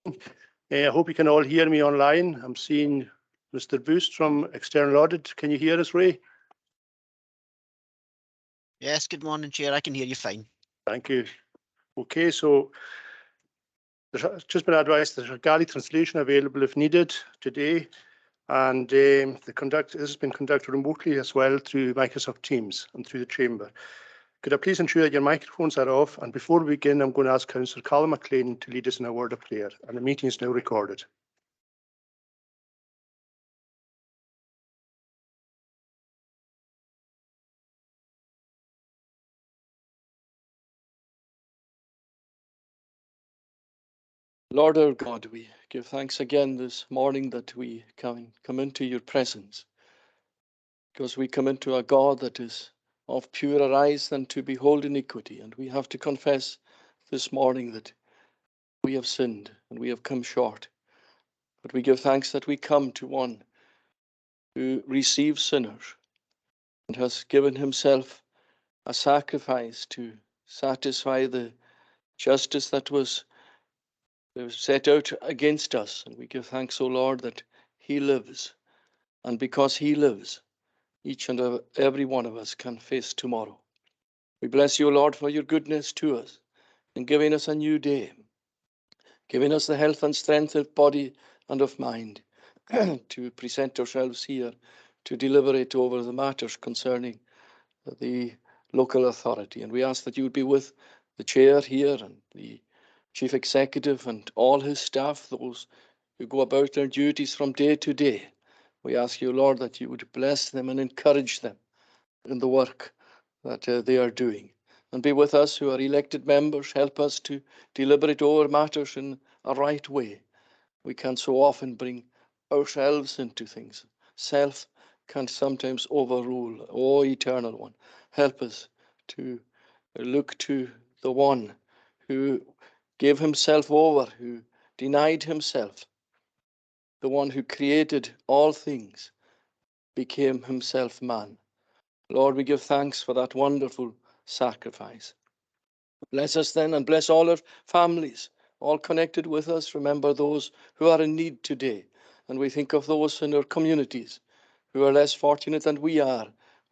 I hope you can all hear me online. I'm seeing Mr. Boost from External Audit. Can you hear us, Ray? Yes, good morning, Chair. I can hear you fine. Thank you. Okay, so there's just been advised there's a Galley translation available if needed today, and this has been conducted remotely as well through Microsoft Teams and through the chamber. Could I please ensure that your microphones are off? And before we begin, I'm going to ask Councillor Colin McLean to lead us in a word of prayer, and the meeting is now recorded. Lord our God, we give thanks again this morning that we come into your presence, because we come into a God that is of purer eyes than to behold iniquity, and we have to confess this morning that we have sinned and we have come short. But we give thanks that we come to one who receives sinners and has given himself a sacrifice to satisfy the justice that was set out against us. And we give thanks, O Lord, that he lives. And because he lives, each and every one of us can face tomorrow. We bless you, Lord, for your goodness to us and giving us a new day, giving us the health and strength of body and of mind to present ourselves here to deliberate over the matters concerning the local authority. And we ask that you would be with the chair here and the chief executive and all his staff, those who go about their duties from day to day. We ask you, Lord, that you would bless them and encourage them in the work that they are doing. And be with us who are elected members. Help us to deliberate over matters in a right way. We can so often bring ourselves into things. Self can sometimes overrule. O Eternal One, help us to look to the one who gave himself over, who denied himself, the one who created all things, became himself man. Lord, we give thanks for that wonderful sacrifice. Bless us then and bless all our families, all connected with us. Remember those who are in need today. And we think of those in our communities who are less fortunate than we are,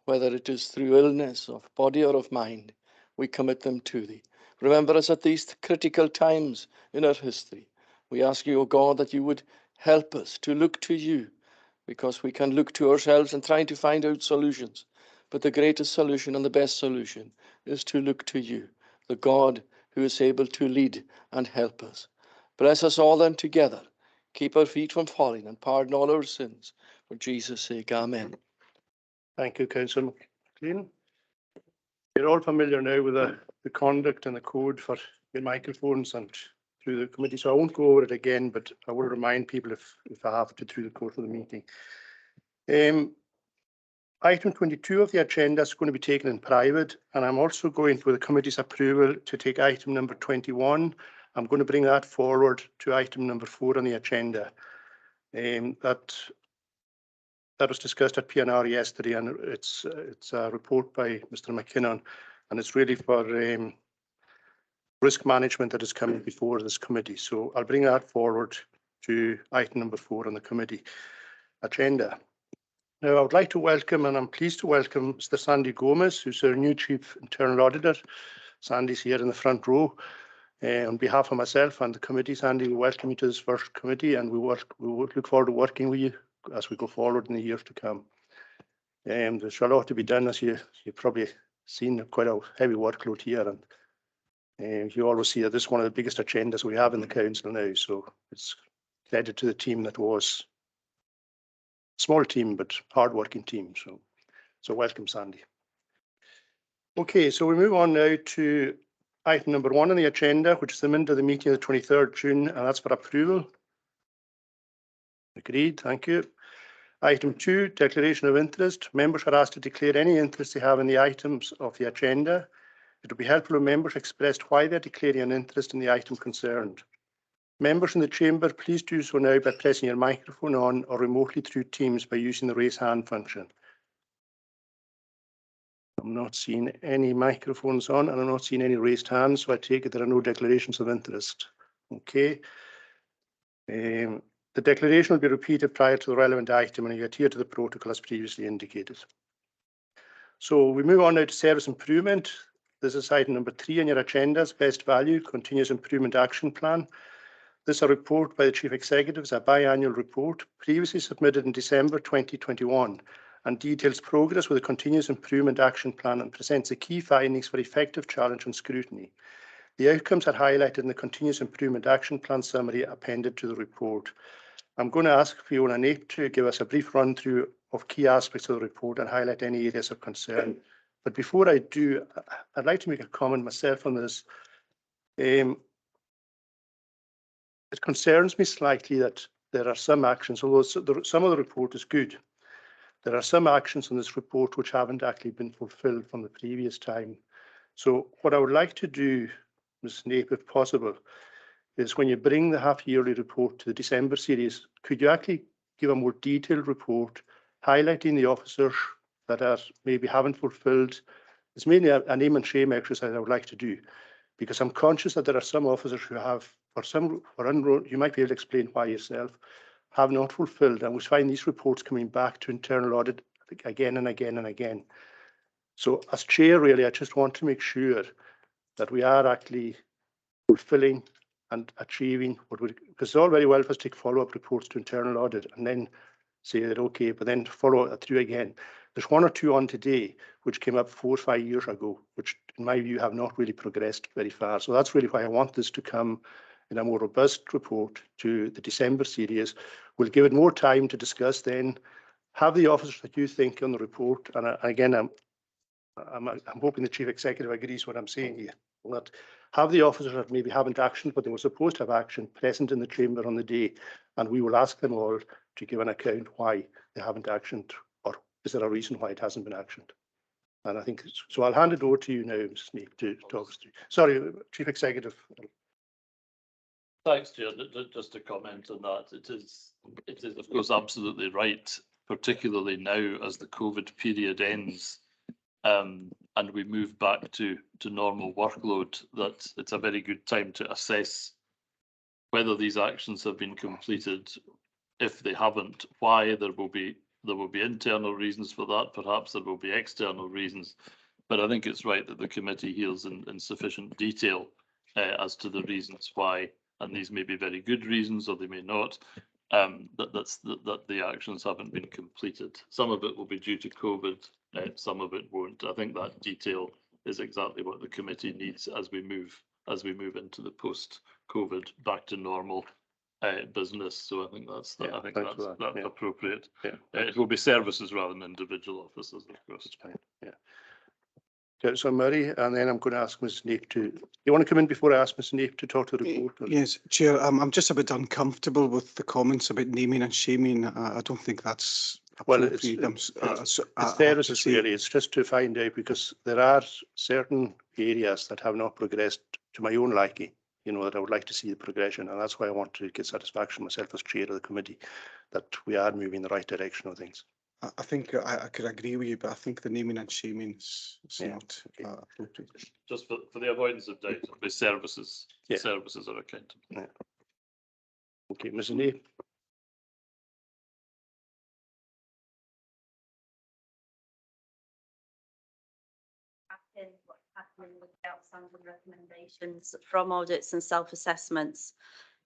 whether it is through illness of body or of mind. We commit them to thee. Remember us at these critical times in our history. We ask you, O God, that you would help us to look to you, because we can look to ourselves and try to find out solutions. But the greatest solution and the best solution is to look to you, the God who is able to lead and help us. Bless us all then together. Keep our feet from falling and pardon all our sins. For Jesus' sake, amen. Thank you, Councillor McLean. You're all familiar now with the conduct and the code for your microphones and through the committee, so I won't go over it again, but I will remind people if I have to through the course of the meeting. Item 22 of the agenda is going to be taken in private, and I'm also going for the committee's approval to take item number 21. I'm going to bring that forward to item number 4 on the agenda. That was discussed at PNR yesterday, and it's a report by Mr. McKinnon, and it's really for risk management that is coming before this committee. So I'll bring that forward to item number 4 on the committee agenda. Now, I would like to welcome, and I'm pleased to welcome, Mr. Sandy Gomez, who's our new Chief Internal Auditor. Sandy's here in the front row. On behalf of myself and the committee, Sandy, we welcome you to this first committee, and we look forward to working with you as we go forward in the years to come. There's a lot to be done, as you've probably seen, quite a heavy workload here, and you always see that this is one of the biggest agendas we have in the council now. So it's credit to the team that was. Small team, but hard-working team. So welcome, Sandy. Okay, so we move on now to item number 1 on the agenda, which is the minute of the meeting of the 23rd June, and that's for approval. Agreed, thank you. Item 2, declaration of interest. Members are asked to declare any interest they have in the items of the agenda. It will be helpful if members expressed why they're declaring an interest in the item concerned. Members in the chamber, please do so now by pressing your microphone on or remotely through Teams by using the raise hand function. I'm not seeing any microphones on, and I'm not seeing any raised hands, so I take it there are no declarations of interest. Okay. The declaration will be repeated prior to the relevant item and you adhere to the protocol as previously indicated. So we move on now to service improvement. This is item number 3 on your agendas, best value, continuous improvement action plan. This is a report by the Chief Executive, is a biannual report previously submitted in December 2021 and details progress with the continuous improvement action plan and presents the key findings for effective challenge and scrutiny. The outcomes are highlighted in the continuous improvement action plan summary appended to the report. I'm going to ask Fiona Nape to give us a brief run through of key aspects of the report and highlight any areas of concern. But before I do, I'd like to make a comment myself on this. It concerns me slightly that there are some actions, although some of the report is good, there are some actions in this report which haven't actually been fulfilled from the previous time. So what I would like to do, Ms. Nape, if possible, is when you bring the half-yearly report to the December series, could you actually give a more detailed report highlighting the officers that are maybe haven't fulfilled? It's mainly a name and shame exercise I would like to do, because I'm conscious that there are some officers who have, you might be able to explain why yourself, have not fulfilled, and we find these reports coming back to internal audit again and again and again. So as chair, really, I just want to make sure that we are actually fulfilling and achieving what we, because it's all very well for us to take follow-up reports to internal audit and then say that okay, but then follow it through again. There's one or two on today which came up 4 or 5 years ago, which in my view have not really progressed very far. So that's really why I want this to come in a more robust report to the December series. We'll give it more time to discuss then, have the officers that you think on the report, and again, I'm hoping the Chief Executive agrees what I'm saying here, that have the officers that maybe haven't actioned, but they were supposed to have action present in the chamber on the day, and we will ask them all to give an account why they haven't actioned, or is there a reason why it hasn't been actioned? And I think, so I'll hand it over to you now, Mr. Nape, to talk us through. Sorry, Chief Executive. Thanks, Chair. Just to comment on that, it is of course absolutely right, particularly now as the COVID period ends and we move back to normal workload, that it's a very good time to assess whether these actions have been completed. If they haven't, why? There will be internal reasons for that. Perhaps there will be external reasons. But I think it's right that the committee hears in sufficient detail as to the reasons why, and these may be very good reasons or they may not, that the actions haven't been completed. Some of it will be due to COVID, some of it won't. I think that detail is exactly what the committee needs as we move into the post-COVID back to normal business. So I think that's appropriate. Yeah. It will be services rather than individual officers, of course. Yeah. Councillor Murray, and then I'm going to ask Ms. Nape to. You want to come in before I ask Ms. Nape to talk to the report? Or? Yes, Chair. I'm just a bit uncomfortable with the comments about naming and shaming. I don't think that's appropriate. Well, it's services really. It's just to find out, because there are certain areas that have not progressed to my own liking, you know, that I would like to see the progression, and that's why I want to get satisfaction myself as chair of the committee that we are moving in the right direction of things. I think I could agree with you, but I think the naming and shaming is not appropriate. Just for the avoidance of doubt, the services, services are accountable. Yeah. Okay, Ms. Nape. What's happening with the outstanding recommendations from audits and self-assessments.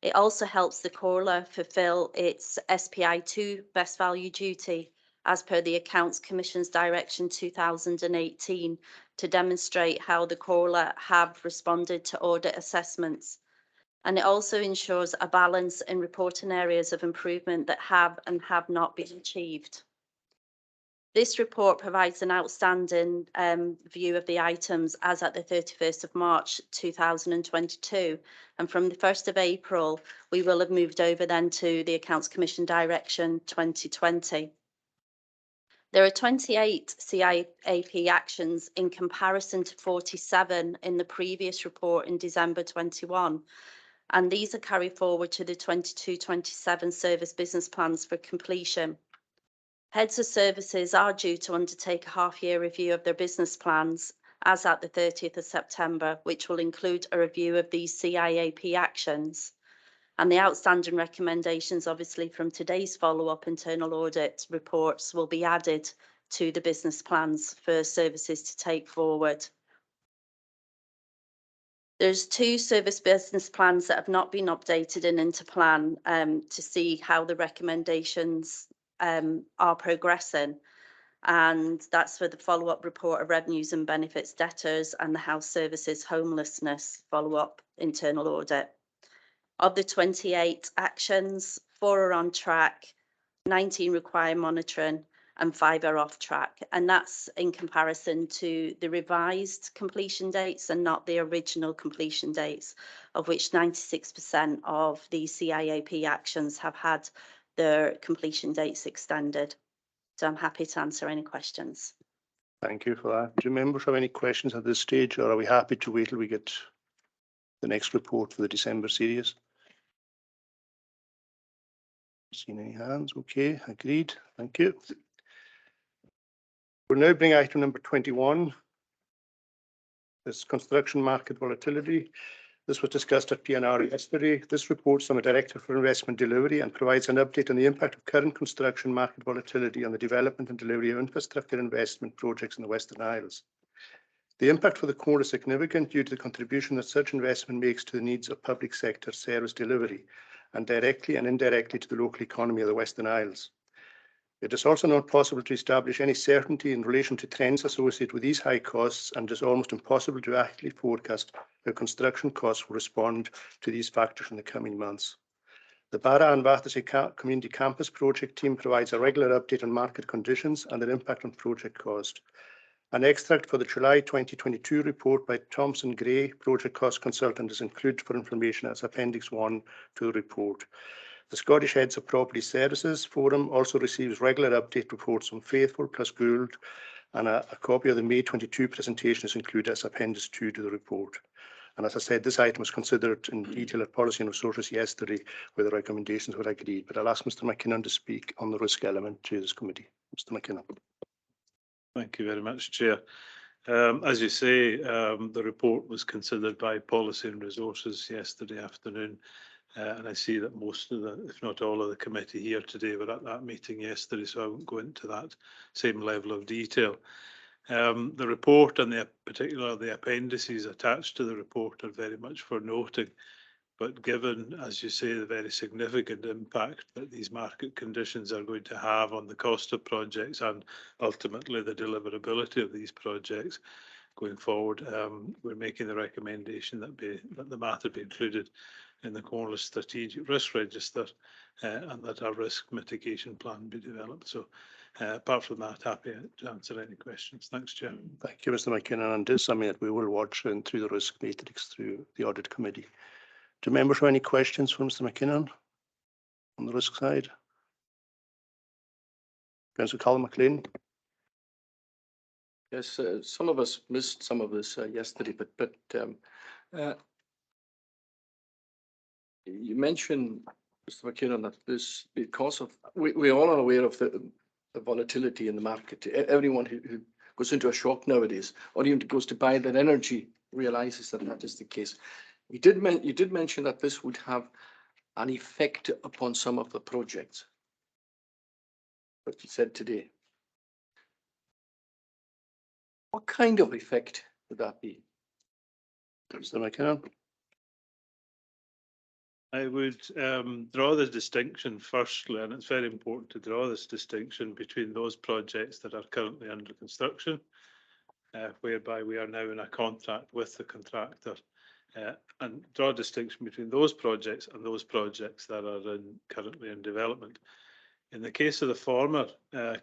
It also helps the Corla fulfil its SPI2 best value duty as per the Accounts Commission's Direction 2018 to demonstrate how the Corla have responded to audit assessments. And it also ensures a balance in reporting areas of improvement that have and have not been achieved. This report provides an outstanding view of the items as at the 31st of March 2022. And from the 1st of April, we will have moved over then to the Accounts Commission Direction 2020. There are 28 CIAP actions in comparison to 47 in the previous report in December 21. And these are carried forward to the 22-27 service business plans for completion. Heads of services are due to undertake a half-year review of their business plans as at the 30th of September, which will include a review of these CIAP actions. And the outstanding recommendations, obviously from today's follow-up internal audit reports, will be added to the business plans for services to take forward. There's 2 service business plans that have not been updated and into plan to see how the recommendations are progressing. And that's for the follow-up report of revenues and benefits debtors and the house services homelessness follow-up internal audit. Of the 28 actions, 4 are on track, 19 require monitoring and 5 are off track. And that's in comparison to the revised completion dates and not the original completion dates, of which 96% of the CIAP actions have had their completion dates extended. So I'm happy to answer any questions. Thank you for that. Do members have any questions at this stage, or are we happy to wait till we get the next report for the December series? Seen any hands? Okay, agreed. Thank you. We'll now bring item number 21. This construction market volatility. This was discussed at PNR yesterday. This reports on the Director for Investment Delivery and provides an update on the impact of current construction market volatility on the development and delivery of infrastructure investment projects in the Western Isles. The impact for the core is significant due to the contribution that such investment makes to the needs of public sector service delivery and directly and indirectly to the local economy of the Western Isles. It is also not possible to establish any certainty in relation to trends associated with these high costs, and it is almost impossible to accurately forecast how construction costs will respond to these factors in the coming months. The Barra and Battersea Community Campus project team provides a regular update on market conditions and their impact on project cost. An extract for the July 2022 report by Thomson Gray, project cost consultant, is included for information as Appendix 1 to the report. The Scottish Heads of Property Services Forum also receives regular update reports on Faithful plus Gould, and a copy of the May 22 presentation is included as Appendix 2 to the report. And as I said, this item was considered in detail at Policy and Resources yesterday, where the recommendations were agreed. But I'll ask Mr McKinnon to speak on the risk element to this committee. Mr McKinnon. Thank you very much, Chair. As you say, the report was considered by Policy and Resources yesterday afternoon. And I see that most of the, if not all of the committee here today were at that meeting yesterday, so I won't go into that same level of detail. The report and particularly the appendices attached to the report are very much for noting, but given, as you say, the very significant impact that these market conditions are going to have on the cost of projects and ultimately the deliverability of these projects going forward, we're making the recommendation that the matter be included in the Cornwall Strategic Risk Register and that our risk mitigation plan be developed. So apart from that, happy to answer any questions. Thanks, Chair. Thank you, Mr McKinnon. And this, I mean, we will watch through the risk matrix through the audit committee. Do members have any questions for Mr McKinnon on the risk side? Councillor Colin McLean. Yes, some of us missed some of this yesterday, but you mentioned, Mr McKinnon, that this, because of, we all are aware of the volatility in the market. Everyone who goes into a shop nowadays, or even goes to buy their energy, realizes that that is the case. You did mention that this would have an effect upon some of the projects, what you said today. What kind of effect would that be? Mr McKinnon. I would draw the distinction firstly, and it's very important to draw this distinction between those projects that are currently under construction, whereby we are now in a contract with the contractor, and draw a distinction between those projects and those projects that are currently in development. In the case of the former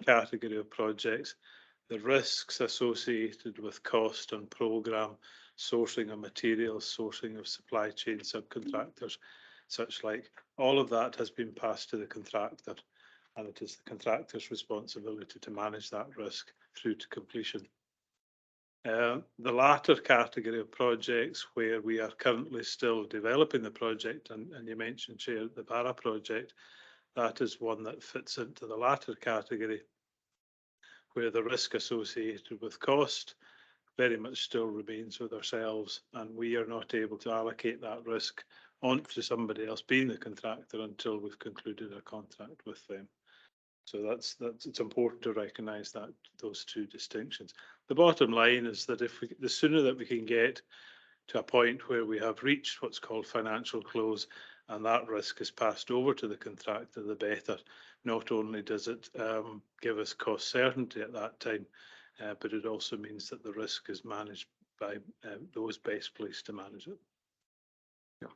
category of projects, the risks associated with cost and programme, sourcing of materials, sourcing of supply chain subcontractors, such like, all of that has been passed to the contractor, and it is the contractor's responsibility to manage that risk through to completion. The latter category of projects where we are currently still developing the project, and you mentioned, Chair, the Barra project, that is one that fits into the latter category, where the risk associated with cost very much still remains with ourselves, and we are not able to allocate that risk onto somebody else being the contractor until we've concluded a contract with them. So that's it's important to recognise that those two distinctions. The bottom line is that the sooner that we can get to a point where we have reached what's called financial close and that risk is passed over to the contractor, the better. Not only does it give us cost certainty at that time, but it also means that the risk is managed by those best placed to manage it. Do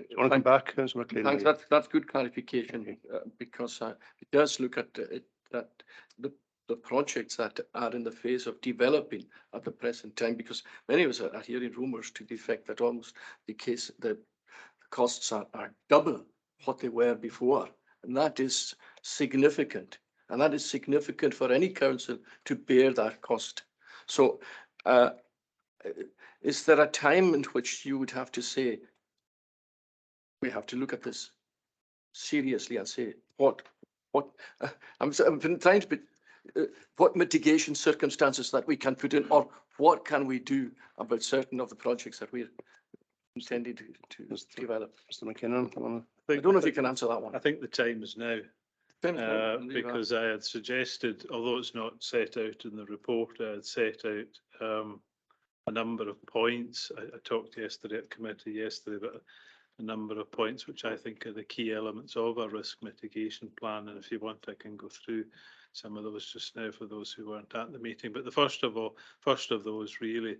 you want to come back, Councillor McLean? Thanks. That's good clarification because it does look at that the projects that are in the phase of developing at the present time, because many of us are hearing rumours to the effect that almost the costs are double what they were before, and that is significant, and that is significant for any council to bear that cost. So is there a time in which you would have to say, we have to look at this seriously and say I'm trying to be what mitigation circumstances that we can put in, or what can we do about certain of the projects that we're intending to develop? Mr. McKinnon, I don't know if you can answer that one. I think the time is now. Because I had suggested, although it's not set out in the report, I had set out a number of points. I talked yesterday at committee about a number of points which I think are the key elements of a risk mitigation plan, and if you want I can go through some of those just now for those who weren't at the meeting. But the first of those really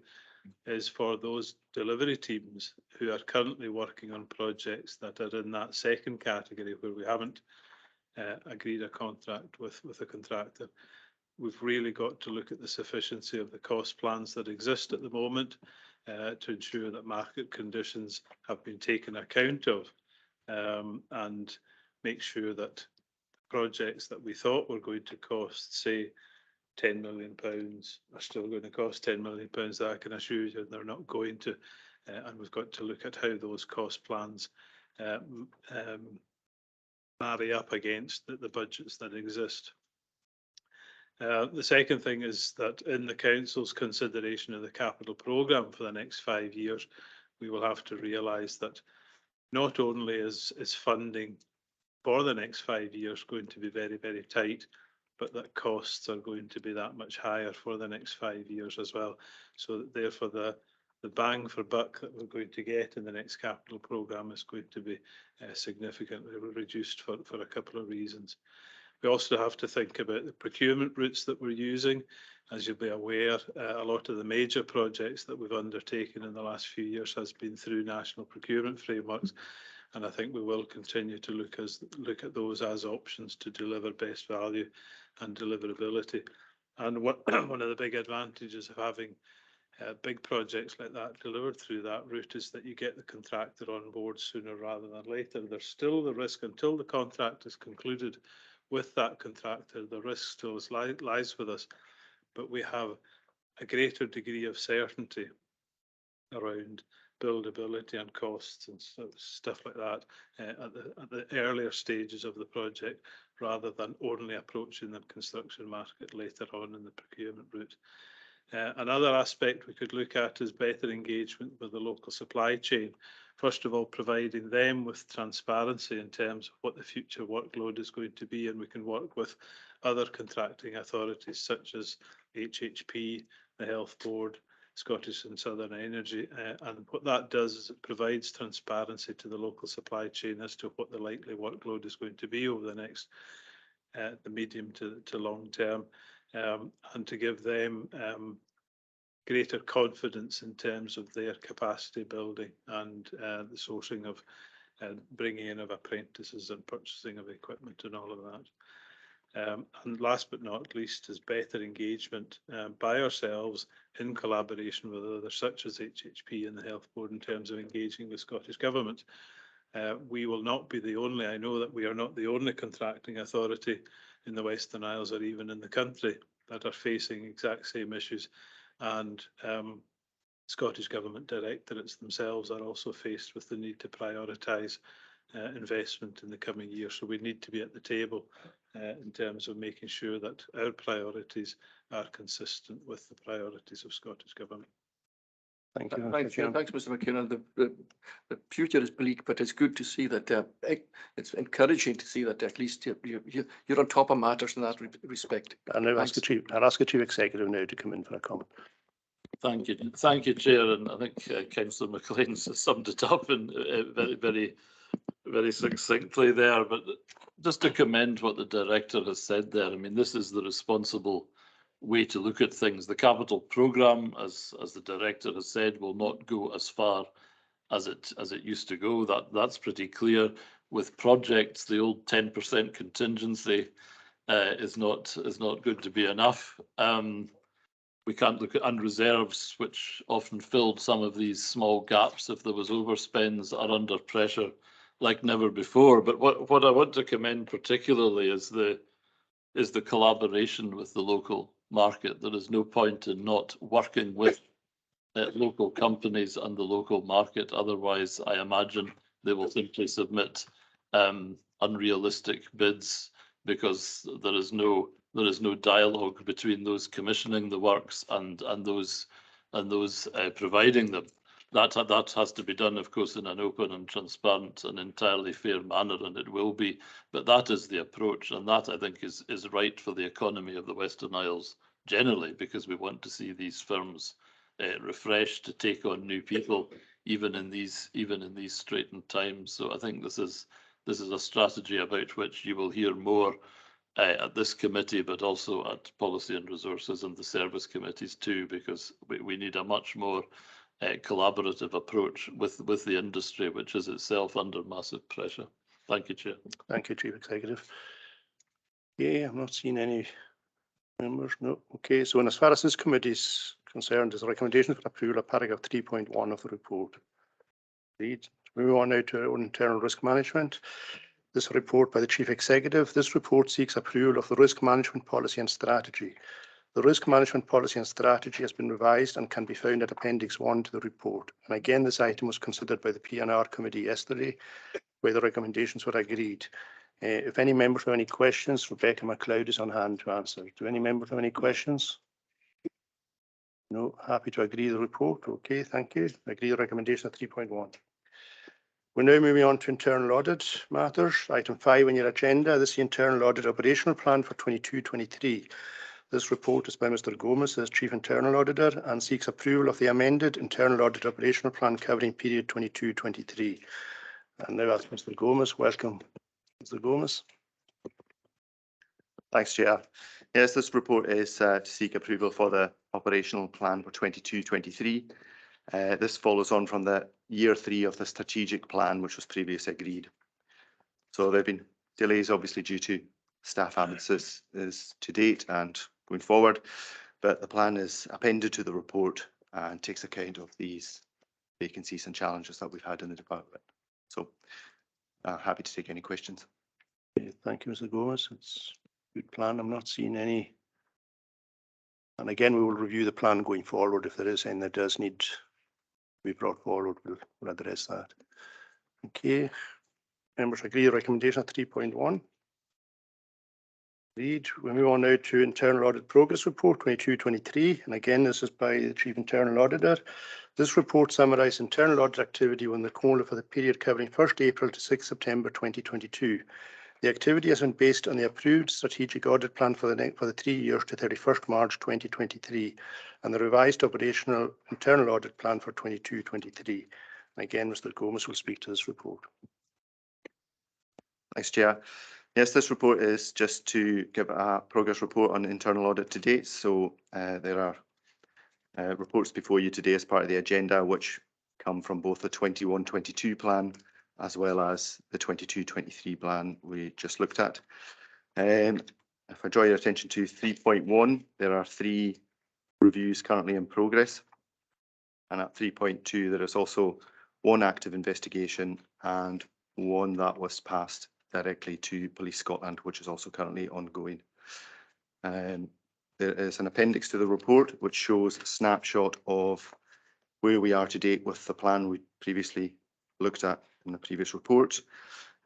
is for those delivery teams who are currently working on projects that are in that second category where we haven't agreed a contract with a contractor. We've really got to look at the sufficiency of the cost plans that exist at the moment to ensure that market conditions have been taken account of, and make sure that projects that we thought were going to cost, say, £10 million are still going to cost £10 million, that I can assure you they're not going to, and we've got to look at how those cost plans marry up against the budgets that exist. The second thing is that in the council's consideration of the capital programme for the next 5 years, we will have to realise that not only is funding for the next 5 years going to be very, very tight, but that costs are going to be that much higher for the next 5 years as well. So that therefore the bang for buck that we're going to get in the next capital programme is going to be significantly reduced for a couple of reasons. We also have to think about the procurement routes that we're using. As you'll be aware, a lot of the major projects that we've undertaken in the last few years has been through national procurement frameworks, and I think we will continue to look at those as options to deliver best value and deliverability. And one of the big advantages of having big projects like that delivered through that route is that you get the contractor on board sooner rather than later. There's still the risk until the contract is concluded with that contractor, the risk still lies with us, but we have a greater degree of certainty around buildability and costs and stuff like that at the earlier stages of the project, rather than only approaching the construction market later on in the procurement route. Another aspect we could look at is better engagement with the local supply chain. First of all, providing them with transparency in terms of what the future workload is going to be, and we can work with other contracting authorities such as HHP, the Health Board, Scottish and Southern Energy, and what that does is it provides transparency to the local supply chain as to what the likely workload is going to be over the next the medium to long term, and to give them greater confidence in terms of their capacity building and the sourcing of bringing in of apprentices and purchasing of equipment and all of that. And last but not least is better engagement by ourselves in collaboration with others such as HHP and the Health Board in terms of engaging with Scottish Government. We will not be the only, I know that we are not the only contracting authority in the Western Isles or even in the country that are facing exact same issues, and Scottish Government directorates themselves are also faced with the need to prioritise investment in the coming year. So we need to be at the table in terms of making sure that our priorities are consistent with the priorities of Scottish Government. Thank you. Mr. Thanks, Chairman. thanks, Mr. McKinnon. The future is bleak, but it's good to see that it's encouraging to see that at least you're on top of matters in that respect. I'll now ask I'll ask the Chief Executive now to come in for a comment. Thank you, Chair, and I think Councillor McLean's summed it up in very succinctly there. But just to commend what the Director has said there, I mean, this is the responsible way to look at things. The capital programme, as the Director has said, will not go as far as it used to go. That's pretty clear. With projects, the old 10% contingency is not going to be enough. We can't look at unreserves, which often filled some of these small gaps if there was overspends, are under pressure like never before. But what I want to commend particularly is the collaboration with the local market. There is no point in not working with local companies and the local market. Otherwise, I imagine they will simply submit unrealistic bids because there is no dialogue between those commissioning the works and those providing them. That has to be done, of course, in an open and transparent and entirely fair manner, and it will be. But that is the approach, and that I think is right for the economy of the Western Isles generally, because we want to see these firms refreshed to take on new people, even in these straitened times. So I think this is a strategy about which you will hear more at this committee, but also at Policy and Resources and the service committees too, because we need a much more collaborative approach with the industry, which is itself under massive pressure. Thank you, Chair. Thank you, Chief Executive. Yeah, I'm not seeing any members. No. Okay, so as far as this committee is concerned, there's a recommendation for approval of paragraph 3.1 of the report. Read. Move on now to our own internal risk management. This report by the Chief Executive. This report seeks approval of the risk management policy and strategy. The risk management policy and strategy has been revised and can be found at Appendix 1 to the report. And again, this item was considered by the P&R Committee yesterday, where the recommendations were agreed. If any members have any questions, Rebecca MacLeod is on hand to answer. Do any members have any questions? No, happy to agree the report. Okay, thank you. Agree the recommendation of 3.1. We're now moving on to internal audit matters. Item 5 on your agenda. This is the internal audit operational plan for 22-23. This report is by Mr. Gomez as Chief Internal Auditor and seeks approval of the amended internal audit operational plan covering period 22-23. And now ask Mr. Gomez. Welcome, Mr. Gomez. Thanks, Chair. Yes, this report is to seek approval for the operational plan for 22-23. This follows on from the year 3 of the strategic plan, which was previously agreed. So there have been delays, obviously, due to staff absences to date and going forward, but the plan is appended to the report and takes account of these vacancies and challenges that we've had in the department. So happy to take any questions. Thank you, Mr. Gomez. It's a good plan. I'm not seeing any. And again, we will review the plan going forward. If there is any that does need to be brought forward, we'll address that. Okay. Members agree the recommendation of 3.1. We move on now to Internal Audit Progress Report 22-23. And again, this is by the Chief Internal Auditor. This report summarises internal audit activity within the COLA for the period covering 1st April to 6th September 2022. The activity has been based on the approved strategic audit plan for the 3 years to 31st March 2023 and the revised operational internal audit plan for 22-23. Again, Mr. Gomez will speak to this report. Thanks, Chair. Yes, this report is just to give a progress report on internal audit to date. So there are reports before you today as part of the agenda, which come from both the 21-22 plan as well as the 22-23 plan we just looked at. If I draw your attention to 3.1, there are 3 reviews currently in progress. And at 3.2, there is also 1 active investigation and 1 that was passed directly to Police Scotland, which is also currently ongoing. There is an appendix to the report which shows a snapshot of where we are to date with the plan we previously looked at in the previous report,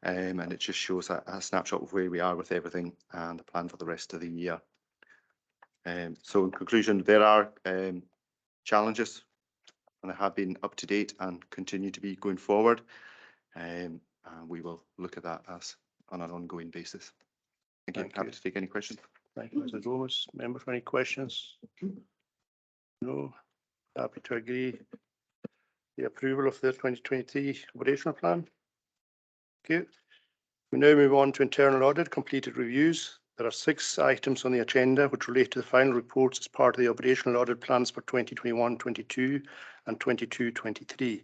and it just shows a snapshot of where we are with everything and the plan for the rest of the year. So in conclusion, there are challenges and they have been up to date and continue to be going forward. And we will look at that as on an ongoing basis. Thank you. Thank Happy you. to take any questions. Thank you, Mr. Gomez. Member for any questions? No. Happy to agree. The approval of the 2023 operational plan. Okay. We now move on to internal audit, completed reviews. There are 6 items on the agenda which relate to the final reports as part of the operational audit plans for 2021-22 and 22-23.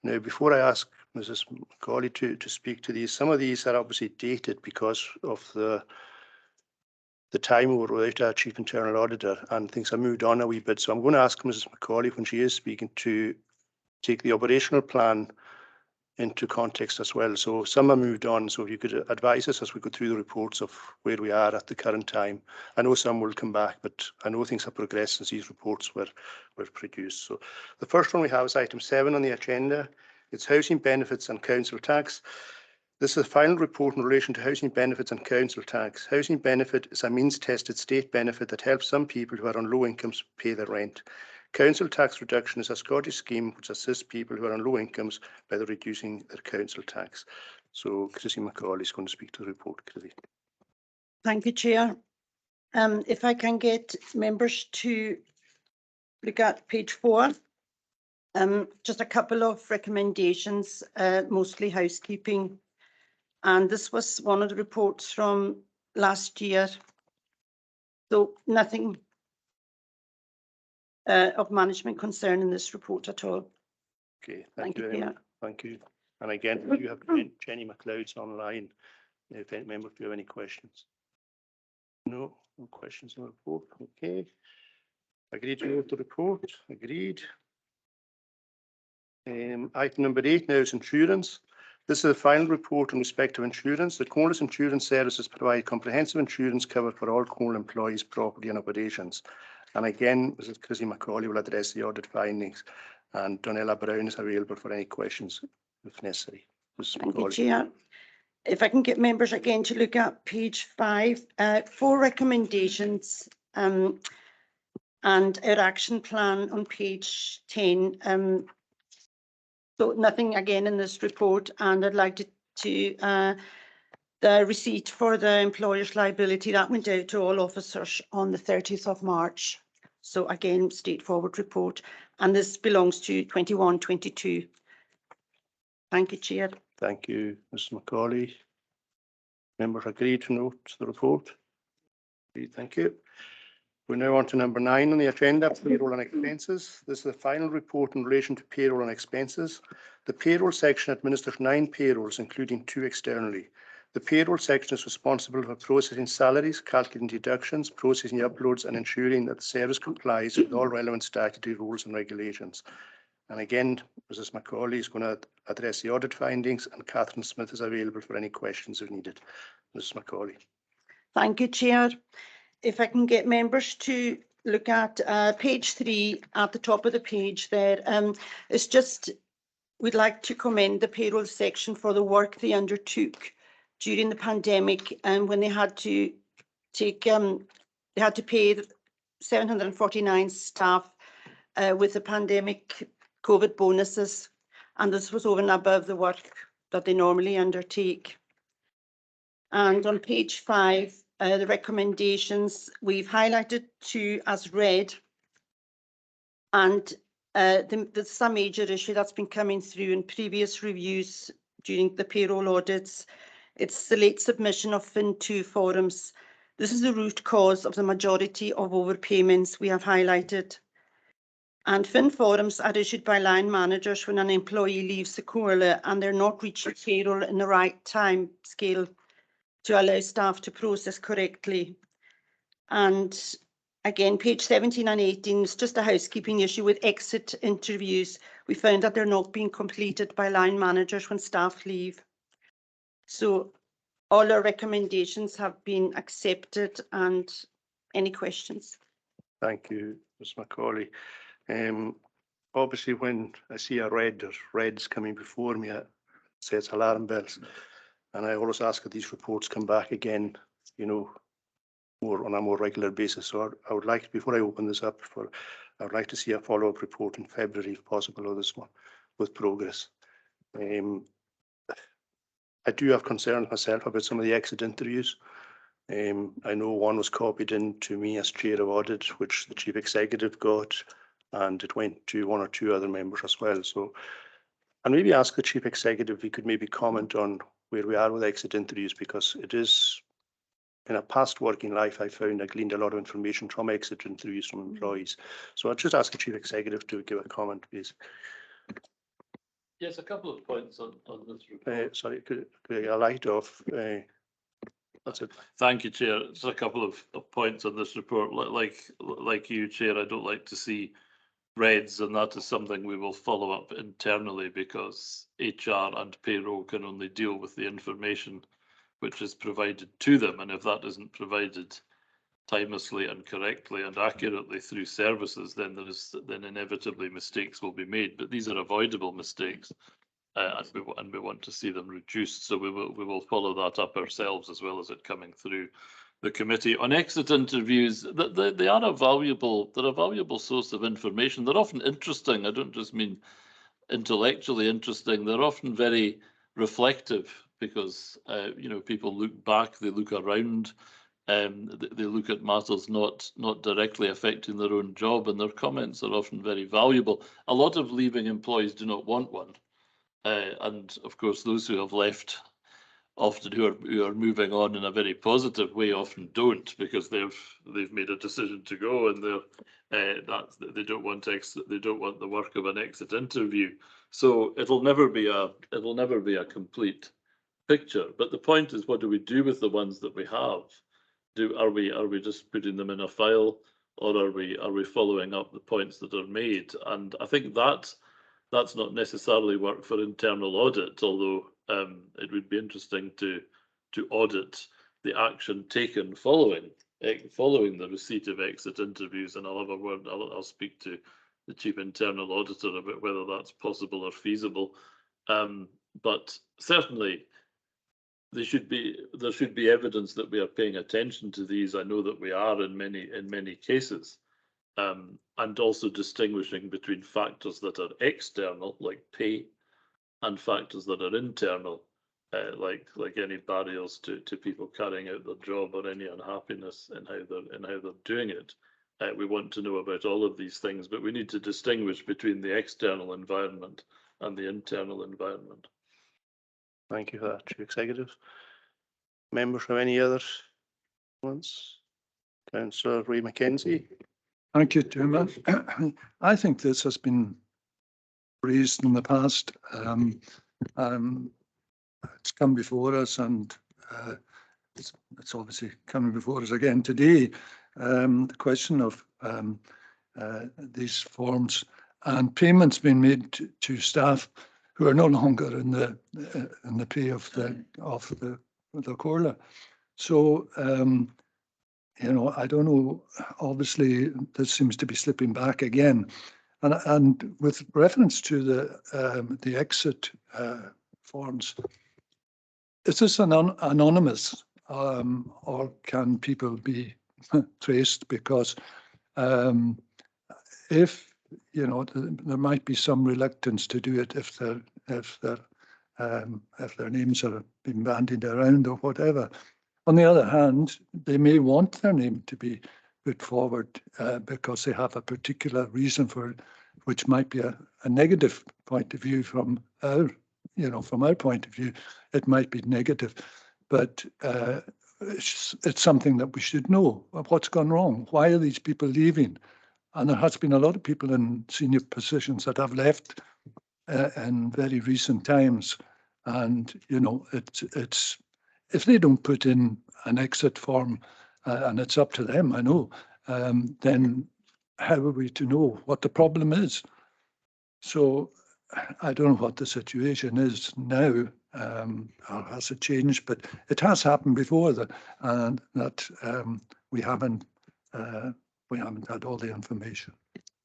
Now, before I ask Mrs. Macaulay to speak to these, some of these are obviously dated because of the time we were without our chief internal auditor, and things have moved on a wee bit. So I'm going to ask Mrs. Macaulay, when she is speaking, to take the operational plan into context as well. So some have moved on. So if you could advise us as we go through the reports of where we are at the current time. I know some will come back, but I know things have progressed since these reports were produced. So the first one we have is item 7 on the agenda. It's housing benefits and council tax. This is a final report in relation to housing benefits and council tax. Housing benefit is a means-tested state benefit that helps some people who are on low incomes pay their rent. Council tax reduction is a Scottish scheme which assists people who are on low incomes by reducing their council tax. So Chrissy Macaulay is going to speak to the report. Chrissy. Thank you, Chair. If I can get members to look at page 4. Just a couple of recommendations, mostly housekeeping. And this was one of the reports from last year. So nothing of management concern in this report at all. Okay, thank you very much. Thank you. And again, you have Jenny McLeod's online. If any members do have any questions. No questions on the report. Okay. Agreed to note the report. Agreed. Item number 8 now is insurance. This is the final report in respect of insurance. The Cornwall Insurance Services provide comprehensive insurance cover for all Cornwall employees' property and operations. And again, Mrs. Chrissy Macaulay will address the audit findings, and Donella Brown is available for any questions if necessary. Thank you, Chair. If I can get members again to look at page 5, 4 recommendations and our action plan on page 10. So nothing again in this report, and I'd like to the receipt for the employer's liability that went out to all officers on the 30th of March. So again, straightforward report, and this belongs to 21-22. Thank you, Chair. Thank you, Mrs. Macaulay. Members agree to note the report. Thank you. We're now on to number 9 on the agenda, payroll and expenses. This is the final report in relation to payroll and expenses. The payroll section administers 9 payrolls, including 2 externally. The payroll section is responsible for processing salaries, calculating deductions, processing uploads, and ensuring that the service complies with all relevant statutory rules and regulations. And again, Mrs. Macaulay is going to address the audit findings, and Catherine Smith is available for any questions if needed. Mrs. Macaulay. Thank you, Chair. If I can get members to look at page 3 at the top of the page there, it's just, we'd like to commend the payroll section for the work they undertook during the pandemic, and when they had to take, they had to pay 749 staff with the pandemic COVID bonuses, and this was over and above the work that they normally undertake. And on page 5, the recommendations we've highlighted 2 as red, and there's some major issue that's been coming through in previous reviews during the payroll audits. It's the late submission of FIN2 forms. This is the root cause of the majority of overpayments we have highlighted. And FIN forms are issued by line managers when an employee leaves the Corla and they're not reaching payroll in the right time scale to allow staff to process correctly. And again, page 17 and 18 is just a housekeeping issue with exit interviews. We found that they're not being completed by line managers when staff leave. So all our recommendations have been accepted, and any questions? Thank you, Ms. Macaulay. Obviously, when I see a red or reds coming before me, it sets alarm bells. And I always ask that these reports come back again, you know, more on a more regular basis. So I would like, before I open this up for I would like to see a follow-up report in February if possible of this one with progress. I do have concerns myself about some of the exit interviews. I know one was copied in to me as chair of audit, which the chief executive got, and it went to one or two other members as well. So, and maybe ask the chief executive if he could maybe comment on where we are with exit interviews, because it is, in a past working life, I found I gleaned a lot of information from exit interviews from employees. So I'd just ask the chief executive to give a comment, please. Yes, a couple of points on this report. Sorry, could I get a light off? That's it. Thank you, Chair. Just a couple of points on this report. Like you, Chair, I don't like to see reds, and that is something we will follow up internally, because HR and payroll can only deal with the information which is provided to them, and if that isn't provided timelessly and correctly and accurately through services, then then inevitably mistakes will be made. But these are avoidable mistakes, and we want to see them reduced. So we will follow that up ourselves, as well as it coming through the committee. On exit interviews, they are a valuable source of information. They're often interesting. I don't just mean intellectually interesting. They're often very reflective, because people look back, they look around. They look at matters not directly affecting their own job, and their comments are often very valuable. A lot of leaving employees do not want one, and of course those who have left, often who are moving on in a very positive way, often don't, because they've made a decision to go, and they don't want the work of an exit interview. So it'll never be a complete picture. But the point is, what do we do with the ones that we have? Are we just putting them in a file, or are we following up the points that are made? And I think that's not necessarily work for internal audit, although it would be interesting to audit the action taken following the receipt of exit interviews. And I'll have a word. I'll speak to the chief internal auditor about whether that's possible or feasible. But certainly, there should be evidence that we are paying attention to these. I know that we are in many cases, and also distinguishing between factors that are external, like pay, and factors that are internal, like any barriers to people carrying out their job, or any unhappiness in how they're doing it. We want to know about all of these things, but we need to distinguish between the external environment and the internal environment. Thank you for that, Chief Executive. Members have any other ones? Councillor Ray Mackenzie. Thank you, Chairman. I think this has been raised in the past. It's come before us, and it's obviously coming before us again today. The question of these forms and payments being made to staff who are no longer in the pay of the Corla. So I don't know. Obviously, this seems to be slipping back again, and with reference to the exit forms, is this anonymous, or can people be traced? Because if there might be some reluctance to do it if their names are being bandied around or whatever. On the other hand, they may want their name to be put forward because they have a particular reason for it, which might be a negative point of view from our point of view. It might be negative, but it's something that we should know. What's gone wrong? Why are these people leaving? And there has been a lot of people in senior positions that have left in very recent times. And, it's if they don't put in an exit form, and it's up to them, I know, then how are we to know what the problem is? So I don't know what the situation is now, or has it changed, but it has happened before that we haven't had all the information.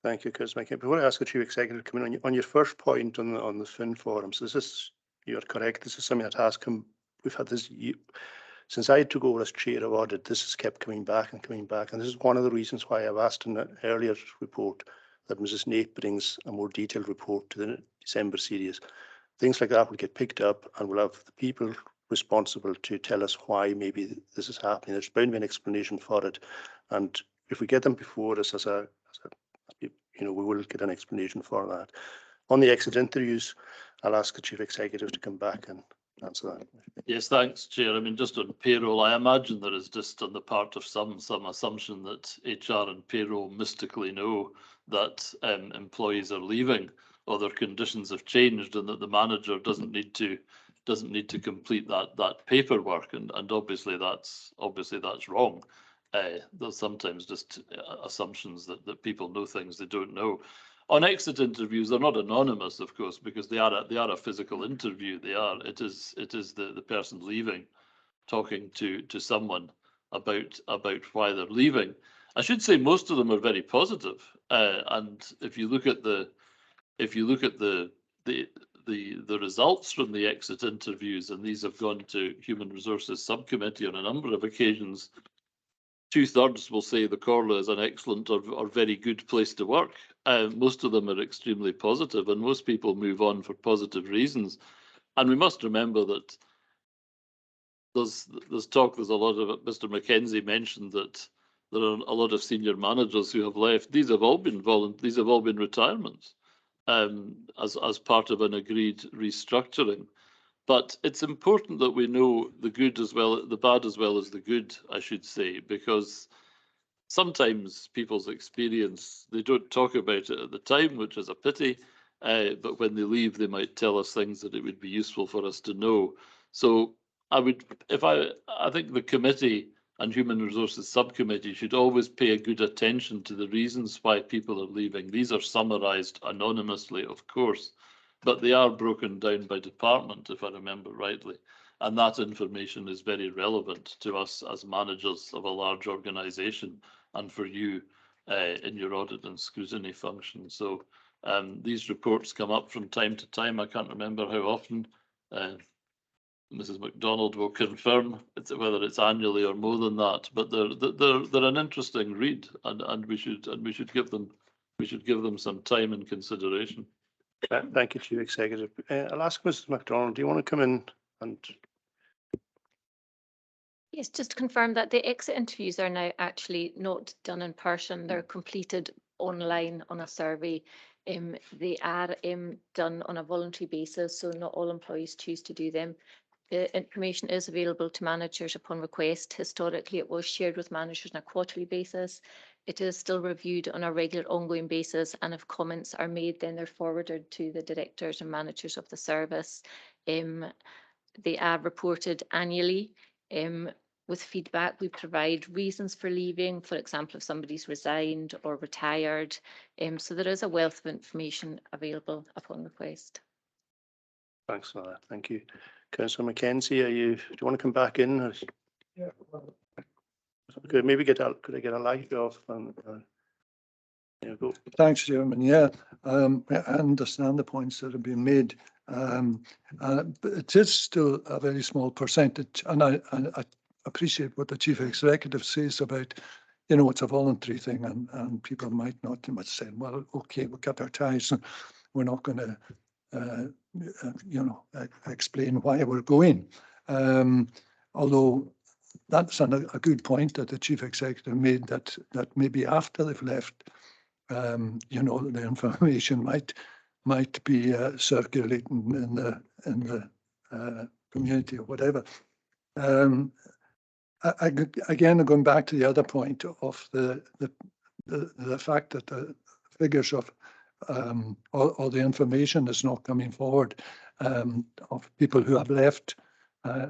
Thank you, Councillor McKenzie. Before I ask the Chief Executive to come in on your first point on the Fin forums, you're correct. This is something that has come. We've had this since I took over as chair of audit. This has kept coming back, and this is one of the reasons why I've asked in an earlier report that Mrs. Nate brings a more detailed report to the December series. Things like that will get picked up, and we'll have the people responsible to tell us why maybe this is happening. There's bound to be an explanation for it. And if we get them before us we will get an explanation for that. On the exit interviews, I'll ask the Chief Executive to come back and answer that. Yes, thanks, Chair. I mean, just on payroll, I imagine there is just on the part of some assumption that HR and payroll mystically know that employees are leaving or their conditions have changed, and that the manager doesn't need to complete that paperwork. And obviously that's wrong. There's sometimes just assumptions that people know things they don't know. On exit interviews, they're not anonymous, of course, because they are a physical interview. It is the person leaving, talking to someone about why they're leaving. I should say most of them are very positive. And if you look at the results from the exit interviews, and these have gone to Human Resources Subcommittee on a number of occasions, 2/3 will say the Corla is an excellent or very good place to work. Most of them are extremely positive, and most people move on for positive reasons. And we must remember that there's a lot of, Mr. Mackenzie mentioned that there are a lot of senior managers who have left. These have all been retirements as part of an agreed restructuring. But it's important that we know the good as well, the bad as well as the good, I should say, because sometimes people's experience, they don't talk about it at the time, which is a pity, but when they leave, they might tell us things that it would be useful for us to know. So I think the committee and Human Resources Subcommittee should always pay a good attention to the reasons why people are leaving. These are summarised anonymously, of course, but they are broken down by department, if I remember rightly. And that information is very relevant to us as managers of a large organisation and for you in your audit and scrutiny function. So these reports come up from time to time. I can't remember how often. Mrs. MacDonald will confirm whether it's annually or more than that, but they're an interesting read, and we should give them some time and consideration. Thank you, Chief Executive. I'll ask Mrs. MacDonald, do you want to come in and? Yes, just to confirm that the exit interviews are now actually not done in person. They're completed online on a survey. They are done on a voluntary basis, so not all employees choose to do them. The information is available to managers upon request. Historically, it was shared with managers on a quarterly basis. It is still reviewed on a regular ongoing basis, and if comments are made, then they're forwarded to the directors and managers of the service. They are reported annually. With feedback, we provide reasons for leaving, for example, if somebody's resigned or retired. So there is a wealth of information available upon request. Thanks for that. Thank you. Councillor Mackenzie, do you want to come back in? Or? Yeah. Could I get a light off? And, there you go. Thanks, Chairman. Yeah, I understand the points that have been made, but it is still a very small percentage, and I appreciate what the Chief Executive says about, it's a voluntary thing, and people might not say, well, okay, we'll cut our ties, and we're not going to, explain why we're going. Although that's a good point that the Chief Executive made, that maybe after they've left, the information might be circulating in the community or whatever. Again, going back to the other point of the fact that the figures of all the information is not coming forward of people who have left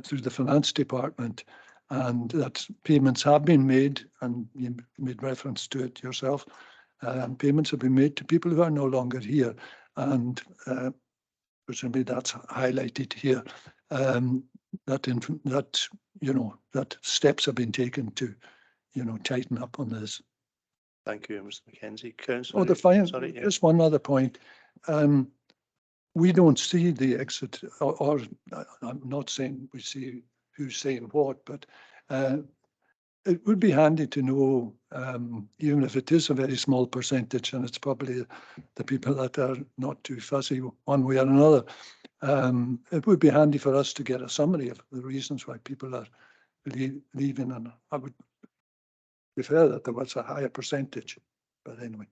through the finance department, and that payments have been made, and you made reference to it yourself. Payments have been made to people who are no longer here, and presumably that's highlighted here. That steps have been taken to, tighten up on this. Thank you, Mr. Mackenzie. Councillor, just one other point. We don't see the exit, or I'm not saying we see who's saying what, but it would be handy to know, even if it is a very small percentage, and it's probably the people that are not too fussy one way or another, it would be handy for us to get a summary of the reasons why people are leaving, and I would prefer that there was a higher percentage, but anyway.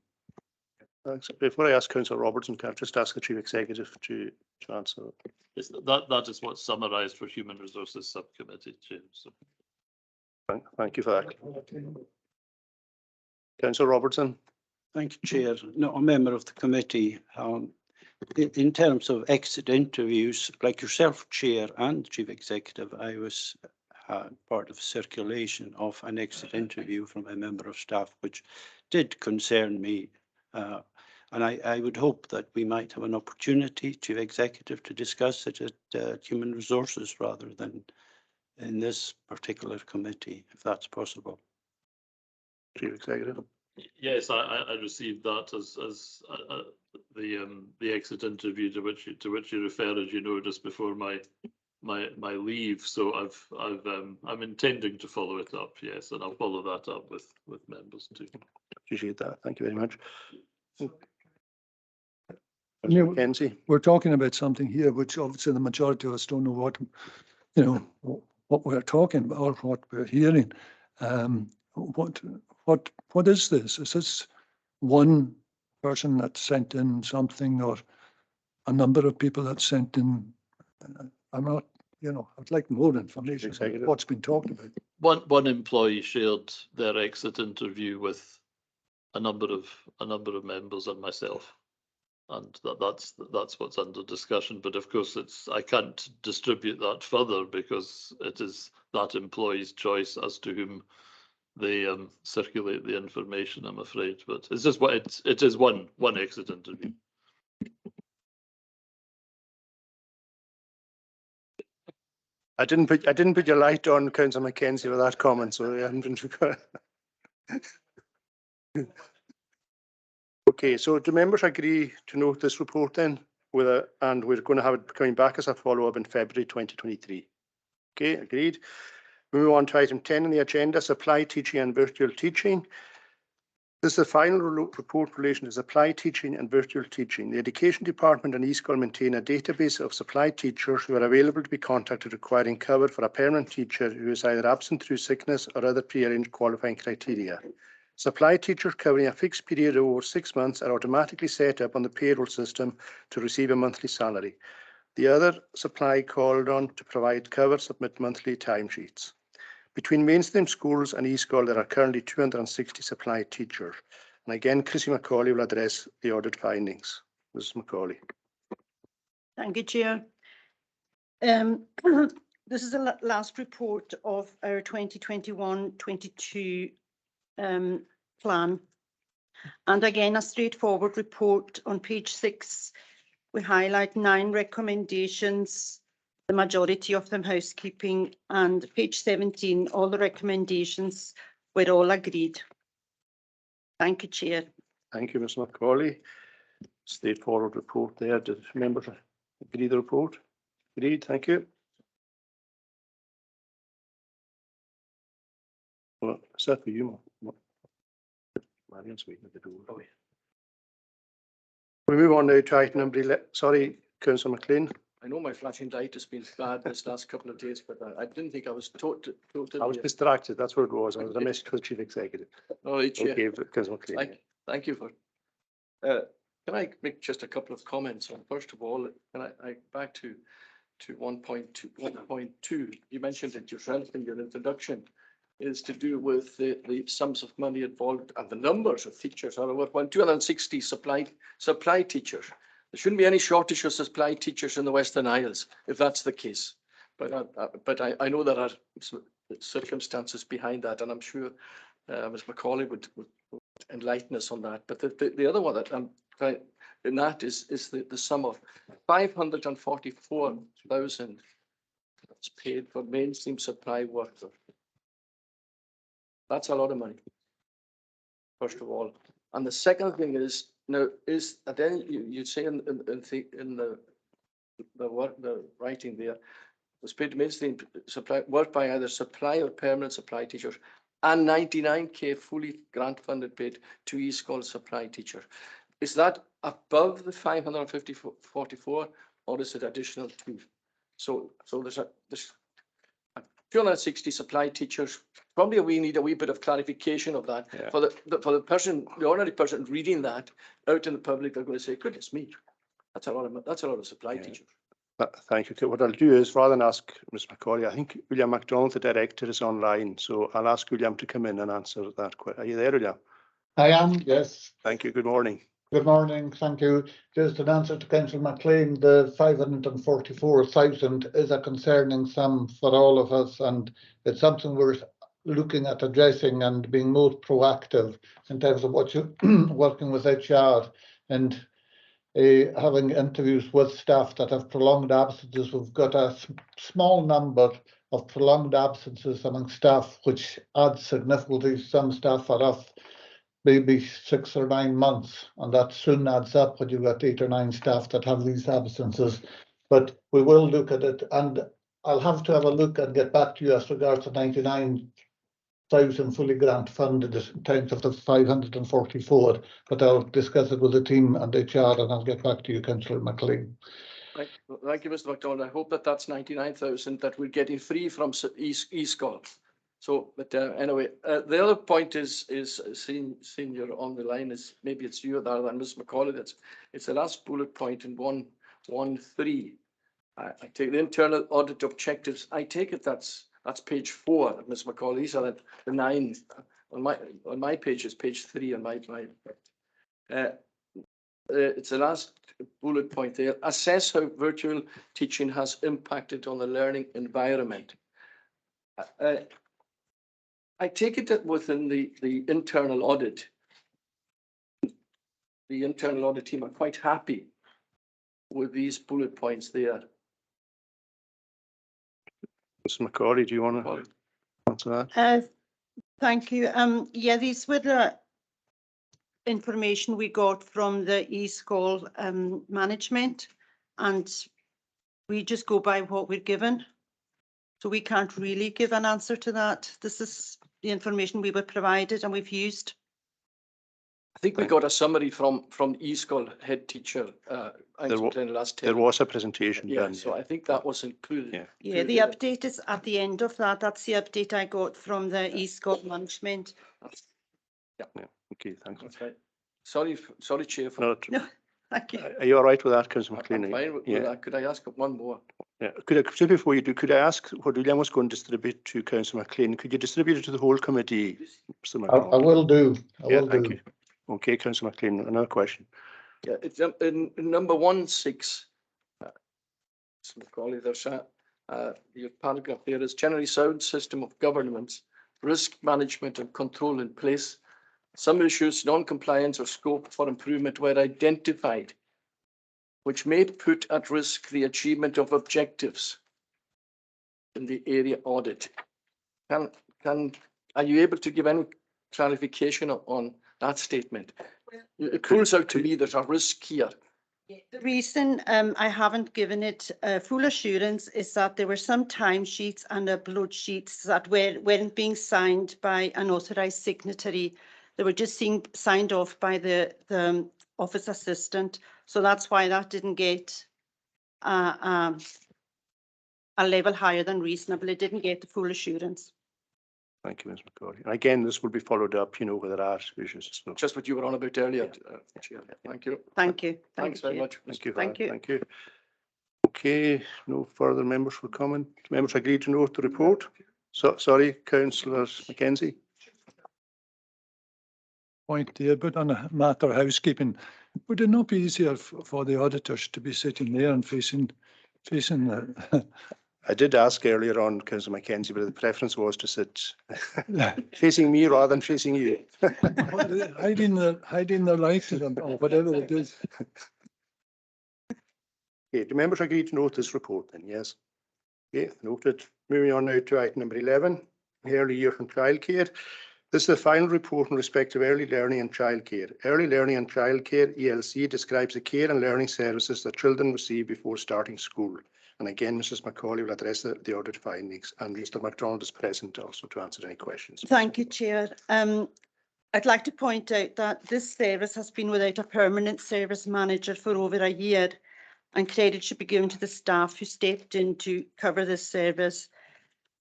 Thanks. Before I ask Councillor Robertson, can I just ask the Chief Executive to answer that? Yes, that is what's summarised for Human Resources Subcommittee, Chair. So Thank you for that. Councillor Robertson. Thank you, Chair. Not a member of the committee. In terms of exit interviews, like yourself, Chair and Chief Executive, I was part of circulation of an exit interview from a member of staff, which did concern me. And I would hope that we might have an opportunity, Chief Executive, to discuss it at Human Resources rather than in this particular committee, if that's possible. Chief Executive. yes, I received that as the exit interview to which you refer, as you know, just before my leave. So I'm intending to follow it up, yes, and I'll follow that up with members too. Appreciate that. Thank you very much. Mackenzie. We're talking about something here which obviously the majority of us don't know what we're talking about or what we're hearing. What is this? Is this one person that sent in something, or a number of people that sent in? I'm not, I'd like more information about what's been talked about. One employee shared their exit interview with a number of members and myself, and that's what's under discussion. But of course, I can't distribute that further because it is that employee's choice as to whom they circulate the information, I'm afraid. But it's just it is one exit interview. I didn't put your light on, Councillor Mackenzie, with that comment, so I haven't been. Okay, so do members agree to note this report then, and we're going to have it coming back as a follow-up in February 2023. Okay, agreed. We move on to item 10 on the agenda, supply teaching and virtual teaching. This is the final report in relation to supply teaching and virtual teaching. The Education Department and eSchool maintain a database of supply teachers who are available to be contacted requiring cover for a permanent teacher who is either absent through sickness or other pre-arranged qualifying criteria. Supply teachers covering a fixed period of over 6 months are automatically set up on the payroll system to receive a monthly salary. The other supply called on to provide cover submit monthly timesheets. Between mainstream schools and eSchool, there are currently 260 supply teachers. And again, Chrissy Macaulay will address the audit findings. Mrs. Macaulay. Thank you, Chair. This is the last report of our 2021-22 plan. And again, a straightforward report. On page 6, we highlight 9 recommendations, the majority of them housekeeping, and page 17, all the recommendations were all agreed. Thank you, Chair. Thank you, Ms. Macaulay. Straightforward report there. Did members agree the report? Agreed, thank you. Well, is that for you, Marian's waiting at the door. Oh, yeah. We move on now to item number 11. Sorry, Councillor McLean. I know my flashing light has been bad this last couple of days, but I didn't think I was totally. I was distracted. That's what it was. I was a message to the Chief Executive. Oh, Chair. Okay, Councillor McLean. Thank you for. Can I make just a couple of comments? First of all, can I back to 1.2. You mentioned it yourself in your introduction, is to do with the sums of money involved and the numbers of teachers. Are over 260 supply teachers. There shouldn't be any shortage of supply teachers in the Western Isles if that's the case. But I know there are circumstances behind that, and I'm sure Ms. Macaulay would enlighten us on that. But the other one that I'm trying in that is the sum of 544,000 that's paid for mainstream supply workers. That's a lot of money, first of all. And the second thing is, now, then you say in the writing there, was paid mainstream supply work by either supply or permanent supply teachers and 99k fully grant funded paid to eSchool supply teacher. Is that above the 544 or is it additional to? So there's 260 supply teachers. Probably we need a wee bit of clarification of that. Yeah. For the person, the ordinary person reading that out in the public, they're going to say, goodness me, that's a lot of supply Yeah. teachers. Thank you. What I'll do is, rather than ask Ms. Macaulay, I think William MacDonald, the director, is online. So I'll ask William to come in and answer that. Are you there, William? I am, yes. Thank you. Good morning. Good morning, thank you. Just an answer to Councillor McLean, the 544,000 is a concerning sum for all of us, and it's something we're looking at addressing and being more proactive in terms of what you working with HR and having interviews with staff that have prolonged absences. We've got a small number of prolonged absences among staff, which adds significantly. Some staff are off maybe 6 or 9 months, and that soon adds up when you've got 8 or 9 staff that have these absences. But we will look at it, and I'll have to have a look and get back to you as regards to 99,000 fully grant funded in terms of the 544, but I'll discuss it with the team and HR and I'll get back to you, Councillor McLean. Thank you, Mr. MacDonald. I hope that's 99,000 that we're getting free from eSchool. So, but anyway, the other point is seeing you're on the line is maybe it's you rather than Ms. Macaulay. It's the last bullet point in 1.1.3. I take the internal audit objectives. I take it that's page 4, Ms. Macaulay. So that the 9 on my page is page 3 on my. It's the last bullet point there. Assess how virtual teaching has impacted on the learning environment. I take it that within the internal audit, the internal audit team are quite happy with these bullet points there. Ms. Macaulay, do you want to answer that? Thank you. Yeah, these were the information we got from the eSchool management, and we just go by what we're given. So we can't really give an answer to that. This is the information we were provided and we've used. I think we got a summary from eSchool head teacher. There was a presentation done. So I think that was included. Yeah, the update is at the end of that. That's the update I got from the eSchool management. Yeah. Okay, thanks. That's right. Sorry, Chair. No, thank you. Are you all right with that, Councillor McLean? I'm fine with that. Could I ask one more? Yeah. Just before you do, could I ask what William was going to distribute to Councillor McLean? Could you distribute it to the whole committee, Mr. McLean? I will do. I will do. Thank you. Okay, Councillor McLean, another question. Yeah, it's in number 1.6. Mr. Macaulay, there's your paragraph there is generally sound system of governance, risk management and control in place. Some issues, non-compliance or scope for improvement were identified, which may put at risk the achievement of objectives in the area audit. Are you able to give any clarification on that statement? It pulls out to me there's a risk here. The reason I haven't given it full assurance is that there were some timesheets and upload sheets that weren't being signed by an authorised signatory. They were just signed off by the office assistant. So that's why that didn't get a level higher than reasonable. It didn't get the full assurance. Thank you, Ms. Macaulay. And again, this will be followed up, where there are issues. So. Just what you were on about earlier. Chair. Thank you. Thank you. Thanks very much. Thank you. Thank you. Thank you. Okay, no further members will comment. Members agree to note the report. So, sorry, Councillor Mackenzie. Point there, but on a matter of housekeeping, would it not be easier for the auditors to be sitting there and facing the I did ask earlier on, Councillor Mackenzie, but the preference was to sit facing me rather than facing you. hiding the light to them or whatever it is. Okay, do members agree to note this report then? Yes. Okay, noted. Moving on now to item number 11, early years and childcare. This is the final report in respect of early learning and childcare. Early learning and childcare, ELC, describes the care and learning services that children receive before starting school. And again, Mrs. Macaulay will address the audit findings, and Mr. MacDonald is present also to answer any questions. Thank you, Chair. I'd like to point out that this service has been without a permanent service manager for over a year, and credit should be given to the staff who stepped in to cover this service.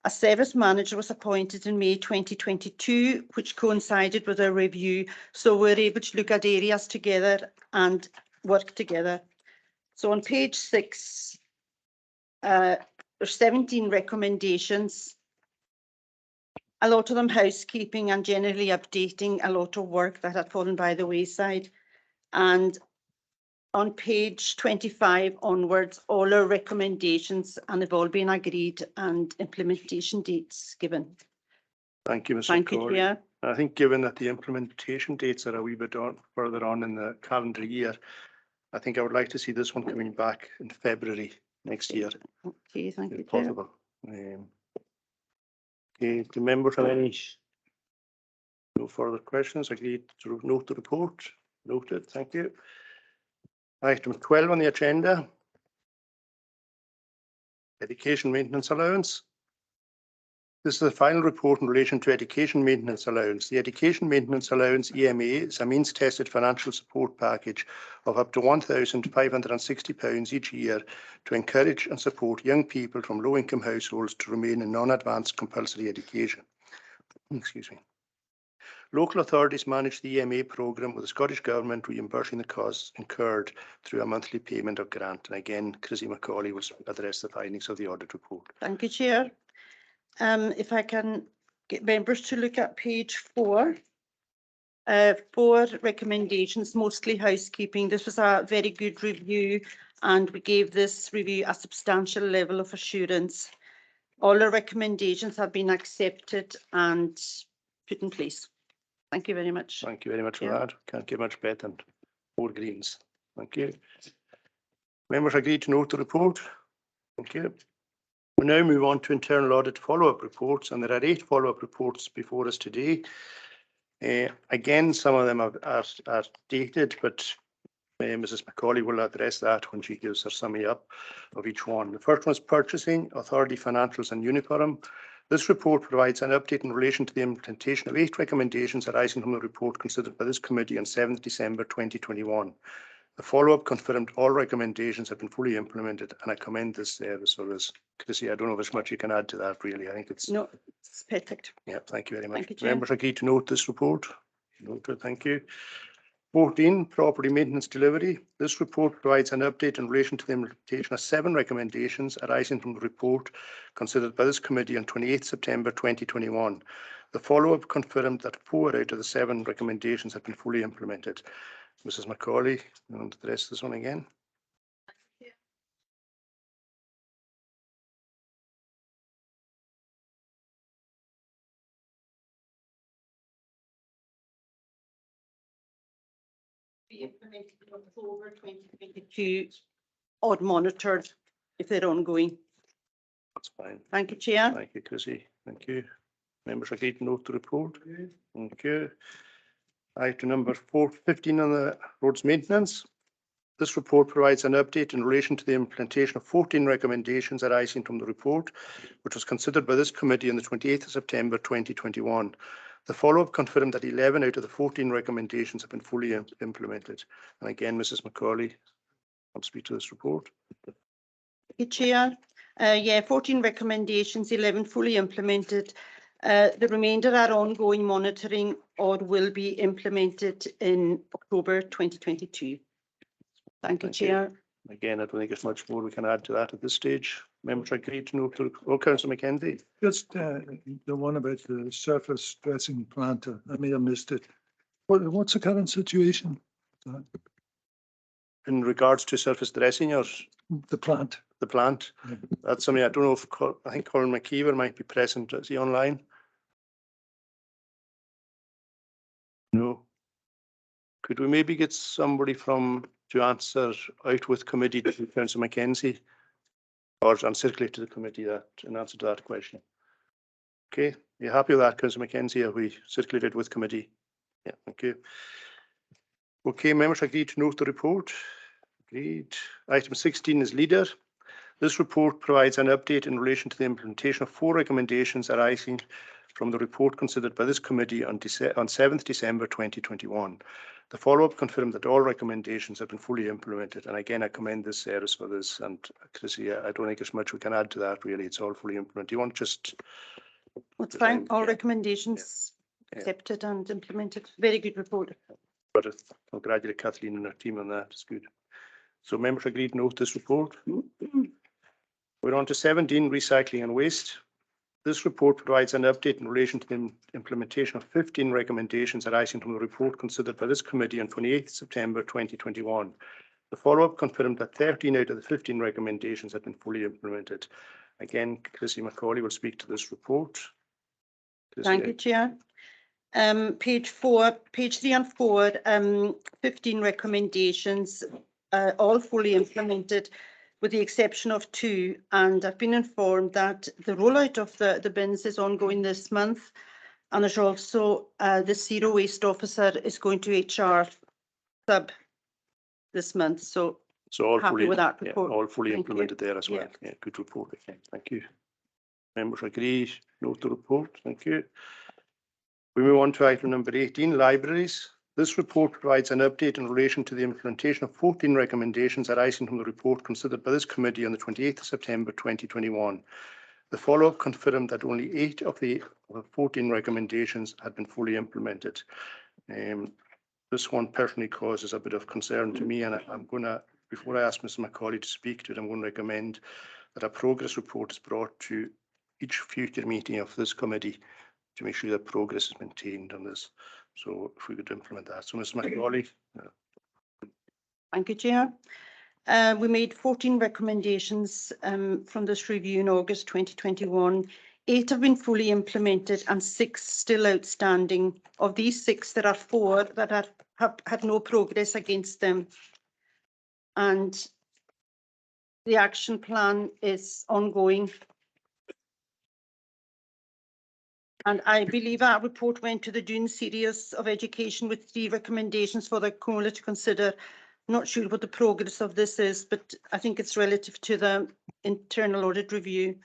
A service manager was appointed in May 2022, which coincided with a review, so we're able to look at areas together and work together. So on page 6, there's 17 recommendations. A lot of them housekeeping and generally updating a lot of work that had fallen by the wayside. And on page 25 onwards, all our recommendations and have all been agreed and implementation dates given. Thank you, Ms. Thank you, Macaulay. Chair. I think given that the implementation dates are a wee bit further on in the calendar year, I think I would like to see this one coming back in February next year, Okay, thank you, if Chair. possible. Okay, do members have any? No further questions. Agreed to note the report. Noted. Thank you. Item 12 on the agenda. Education maintenance allowance. This is the final report in relation to education maintenance allowance. The education maintenance allowance EMA is a means tested financial support package of up to £1,560 each year to encourage and support young people from low income households to remain in non-advanced compulsory education. Excuse me. Local authorities manage the EMA programme, with the Scottish Government reimbursing the costs incurred through a monthly payment of grant. And again, Chrissy Macaulay will address the findings of the audit report. Thank you, Chair. If I can get members to look at page 4. 4 recommendations, mostly housekeeping. This was a very good review, and we gave this review a substantial level of assurance. All our recommendations have been accepted and put in place. Thank you very much. Thank you very much for that. Can't get much better than 4 greens. Thank you. Members agreed to note the report. Thank you. We now move on to internal audit follow-up reports, and there are 8 follow-up reports before us today. Again, some of them are dated, but Mrs. Macaulay will address that when she gives her summary up of each one. The first one is purchasing, authority, financials and uniform. This report provides an update in relation to the implementation of 8 recommendations arising from the report considered by this committee on 7th December 2021. The follow-up confirmed all recommendations have been fully implemented, and I commend this service. So Chrissy, I don't know if there's much you can add to that, really. I think it's... No, it's perfect. Yeah, thank you very much. Thank you, Chair. Members agreed to note this report. Noted, thank you. 14, property maintenance delivery. This report provides an update in relation to the implementation of 7 recommendations arising from the report considered by this committee on 28th September 2021. The follow-up confirmed that 4 out of the 7 recommendations have been fully implemented. Mrs. Macaulay, you want to address this one again? Be implemented in October 2022 or monitored if they're ongoing. That's fine. Thank you, Chair. Thank you, Chrissy. Thank you. Members agreed to note the report. Thank you. Item number 15 on the roads maintenance. This report provides an update in relation to the implementation of 14 recommendations arising from the report, which was considered by this committee on the 28th of September 2021. The follow-up confirmed that 11 out of the 14 recommendations have been fully implemented. And again, Mrs. Macaulay, I'll speak to this report. Thank you, Chair. 14 recommendations, 11 fully implemented. The remainder are ongoing monitoring or will be implemented in October 2022. Thank you, Chair. Again, I don't think there's much more we can add to that at this stage. Members agreed to note the Councillor Mackenzie. Just the one about the surface dressing plant. I may have missed it. What's the current situation? In regards to surface dressing or the plant? The plant. Yeah. That's something I don't know if I think Colin McKeever might be present. Is he online? No. Could we maybe get somebody to answer out with committee to Councillor Mackenzie, and circulate to the committee that in answer to that question? Okay, you happy with that, Councillor Mackenzie? Have we circulated with committee? Yeah, thank you. Okay, members agreed to note the report. Agreed. Item 16 is leader. This report provides an update in relation to the implementation of 4 recommendations arising from the report considered by this committee on 7th December 2021. The follow-up confirmed that all recommendations have been fully implemented, and again I commend this service for this. And Chrissy, I don't think there's much we can add to that really. It's all fully implemented. Do you want just? That's fine. All recommendations accepted and implemented. Very good report. But congratulate Kathleen and her team on that. It's good. So members agreed to note this report. We're on to 17, recycling and waste. This report provides an update in relation to the implementation of 15 recommendations arising from the report considered by this committee on 28th September 2021. The follow-up confirmed that 13 out of the 15 recommendations had been fully implemented. Again, Chrissy McCauley will speak to this report. Chrissy. Thank you, Chair. Page 3 and 4, 15 recommendations, all fully implemented, with the exception of 2. And I've been informed that the rollout of the bins is ongoing this month. And there's also the zero waste officer is going to HR sub this month. So all happy fully, with that report. all fully Thank implemented you. there as well. Yeah, good report. Okay, thank you. Members agree, note the report. Thank you. We move on to item number 18, libraries. This report provides an update in relation to the implementation of 14 recommendations arising from the report considered by this committee on the 28th of September 2021. The follow-up confirmed that only 8 of the 14 recommendations had been fully implemented. This one personally causes a bit of concern to me, and I'm going to, before I ask Mr. McCauley to speak to it, I'm going to recommend that a progress report is brought to each future meeting of this committee to make sure that progress is maintained on this. So if we could implement that. So Mr. McCauley. Thank you, Chair. We made 14 recommendations from this review in August 2021. 8 have been fully implemented and 6 still outstanding. Of these 6, there are 4 that have had no progress against them. And the action plan is ongoing. And I believe our report went to the June series of education with 3 recommendations for the Coroner to consider. Not sure what the progress of this is, but I think it's relative to the internal audit review.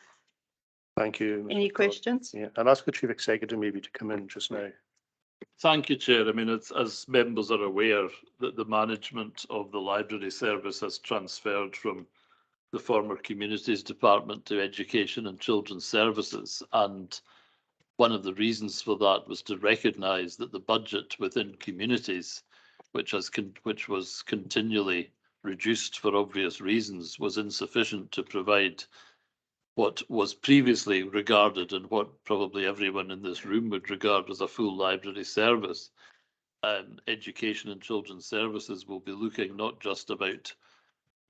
Thank you. Any questions? Yeah, I'll ask the Chief Executive maybe to come in just now. Thank you, Chair. I mean, it's, as members are aware, that the management of the library service has transferred from the former Communities Department to Education and Children's Services. And one of the reasons for that was to recognise that the budget within communities, which was continually reduced for obvious reasons, was insufficient to provide what was previously regarded and what probably everyone in this room would regard as a full library service. Education and Children's Services will be looking not just about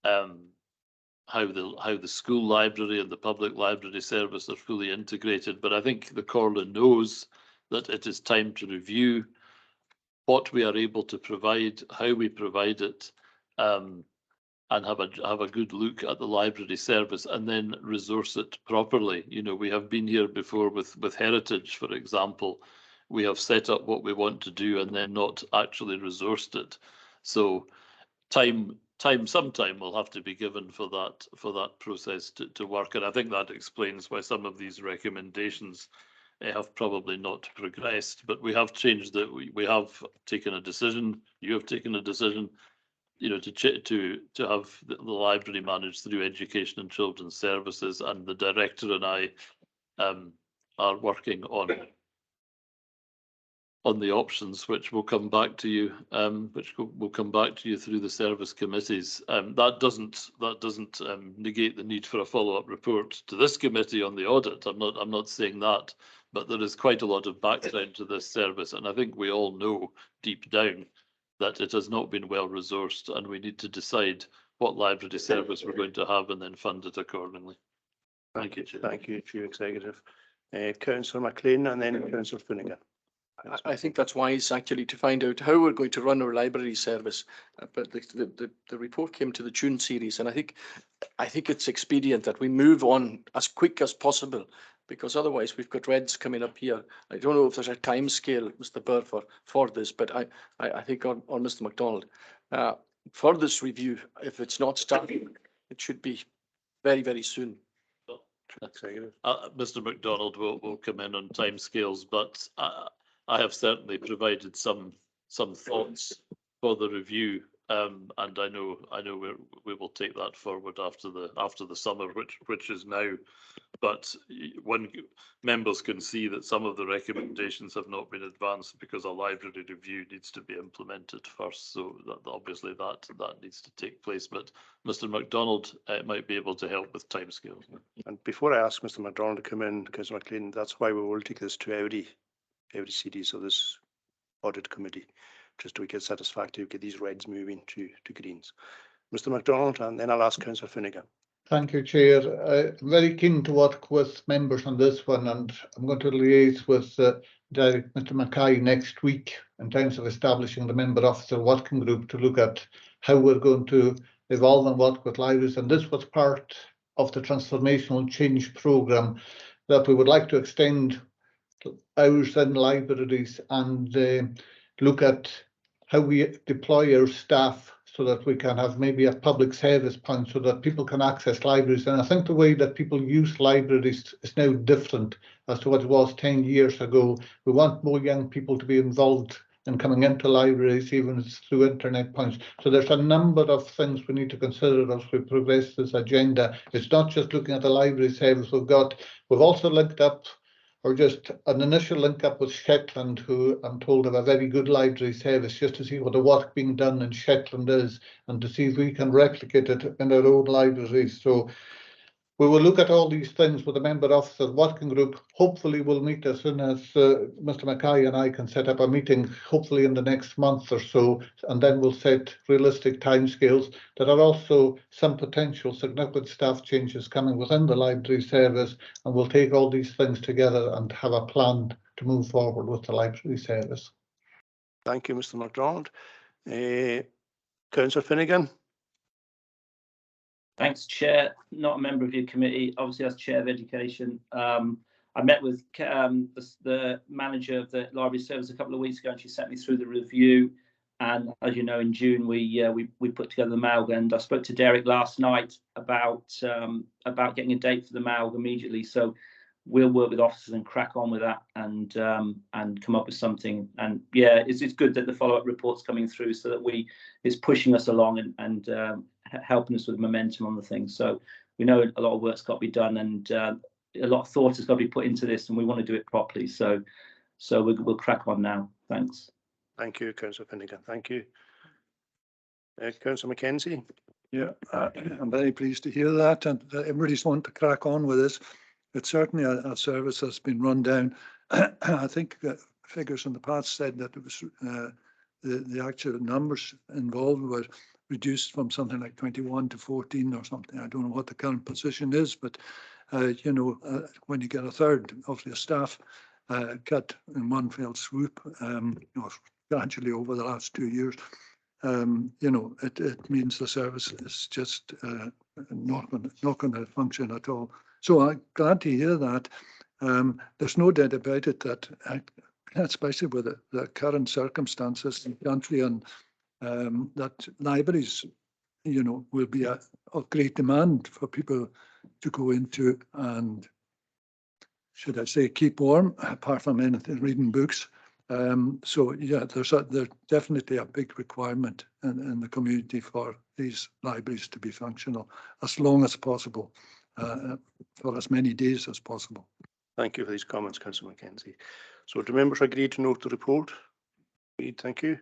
how the school library and the public library service are fully integrated, but I think the Corlin knows that it is time to review what we are able to provide, how we provide it, and have a good look at the library service and then resource it properly. You know, we have been here before with heritage, for example. We have set up what we want to do and then not actually resourced it. So some time will have to be given for that process to work. And I think that explains why some of these recommendations have probably not progressed, but we have changed it. We have taken a decision. You have taken a decision, you know, to have the library managed through Education and Children's Services, and the director and I are working on the options, which will come back to you, will come back to you through the service committees. That doesn't negate the need for a follow-up report to this committee on the audit. I'm not saying that, but there is quite a lot of background to this service, and I think we all know deep down that it has not been well resourced, and we need to decide what library service we're going to have and then fund it accordingly. Thank you, Chair. Thank you, Chief Executive. Councillor McLean and then Councillor Finnegan. I think that's wise actually to find out how we're going to run our library service. But the report came to the June series, and I think it's expedient that we move on as quick as possible, because otherwise we've got Reds coming up here. I don't know if there's a time scale, Mr. Burr, for this, but I think on Mr. MacDonald, for this review, if it's not starting, it should be very, very soon. Mr. MacDonald will come in on timescales, but I have certainly provided some thoughts for the review, and I know we will take that forward after the summer, which is now. But when members can see that some of the recommendations have not been advanced because a library review needs to be implemented first, so that obviously that needs to take place. But Mr. MacDonald might be able to help with timescales. And before I ask Mr. MacDonald to come in, Councillor McLean, that's why we will take this to every CD, so this audit committee, just to get satisfactory, get these reds moving to greens. Mr. MacDonald, and then I'll ask Councillor Finnegan. Thank you, Chair. I'm very keen to work with members on this one, and I'm going to liaise with Mr. Mackay next week in terms of establishing the member officer working group to look at how we're going to evolve and work with libraries. And this was part of the transformational change programme that we would like to extend hours in libraries and look at how we deploy our staff so that we can have maybe a public service point so that people can access libraries. And I think the way that people use libraries is now different as to what it was 10 years ago. We want more young people to be involved in coming into libraries, even through internet points. So there's a number of things we need to consider as we progress this agenda. It's not just looking at the library service we've also linked up, or just an initial link up with Shetland, who I'm told have a very good library service, just to see what the work being done in Shetland is and to see if we can replicate it in our own libraries. So we will look at all these things with the member officer working group. Hopefully we'll meet as soon as Mr. Mackay and I can set up a meeting, hopefully in the next month or so, and then we'll set realistic timescales. There are also some potential significant staff changes coming within the library service, and we'll take all these things together and have a plan to move forward with the library service. Thank you, Mr. MacDonald. Councillor Finnegan. Thanks, Chair. Not a member of your committee, obviously as Chair of Education. I met with the manager of the library service a couple of weeks ago, and she sent me through the review. And as you know, in June we put together the MALG, and I spoke to Derek last night about getting a date for the MALG immediately. So we'll work with officers and crack on with that and come up with something. And yeah, it's good that the follow-up report's coming through so that it's pushing us along and helping us with momentum on the thing. So we know a lot of work's got to be done, and a lot of thought has got to be put into this, and we want to do it properly. So we'll crack on now. Thanks. Thank you, Councillor Finnegan. Thank you. Councillor Mackenzie. Yeah, I'm very pleased to hear that, and everybody's wanting to crack on with this. It's certainly a service that's been run down. I think figures in the past said that it was the actual numbers involved were reduced from something like 21 to 14 or something. I don't know what the current position is, but when you get a third of your staff cut in one fell swoop, gradually over the last 2 years, it means the service is just not going to function at all. So I'm glad to hear that. There's no doubt about it that, especially with the current circumstances in the country, and that libraries, will be of great demand for people to go into and, should I say, keep warm, apart from anything, reading books. So yeah, there's definitely a big requirement in the community for these libraries to be functional as long as possible, for as many days as possible. Thank you for these comments, Councillor Mackenzie. So do members agree to note the report? Agreed, thank you.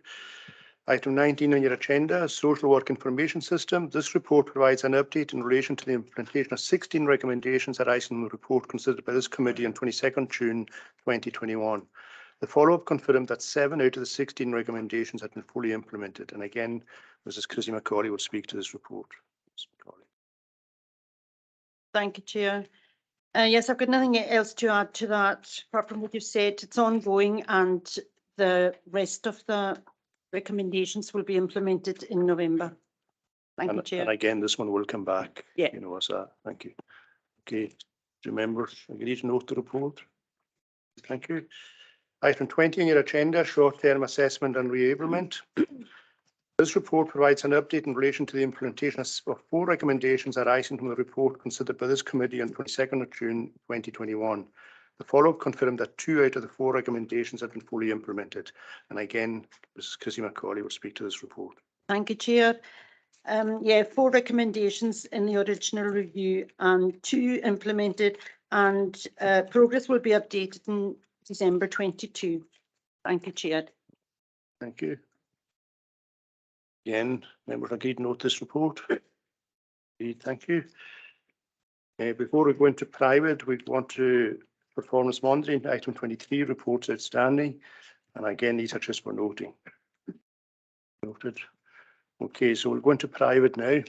Item 19 on your agenda, Social Work Information System. This report provides an update in relation to the implementation of 16 recommendations arising from the report considered by this committee on 22nd June 2021. The follow-up confirmed that 7 out of the 16 recommendations had been fully implemented. And again, Mrs. Chrissy McCauley will speak to this report. Thank you, Chair. Yes, I've got nothing else to add to that, apart from what you've said. It's ongoing, and the rest of the recommendations will be implemented in November. Thank you, Chair. And again, this one will come back. Yeah. As a thank you. Okay, do members agree to note the report? Thank you. Item 20 on your agenda, short-term assessment and reablement. This report provides an update in relation to the implementation of 4 recommendations arising from the report considered by this committee on 22nd of June 2021. The follow-up confirmed that 2 out of the 4 recommendations have been fully implemented. And again, Mrs. Chrissy McCauley will speak to this report. Thank you, Chair. Yeah, 4 recommendations in the original review and 2 implemented, and progress will be updated in December 22. Thank you, Chair. Thank you. Again, members agreed to note this report. Thank you. Before we go into private, we want to performance monitoring, item 23, reports outstanding. And again, these are just for noting. Noted. Okay, so we'll go into private now.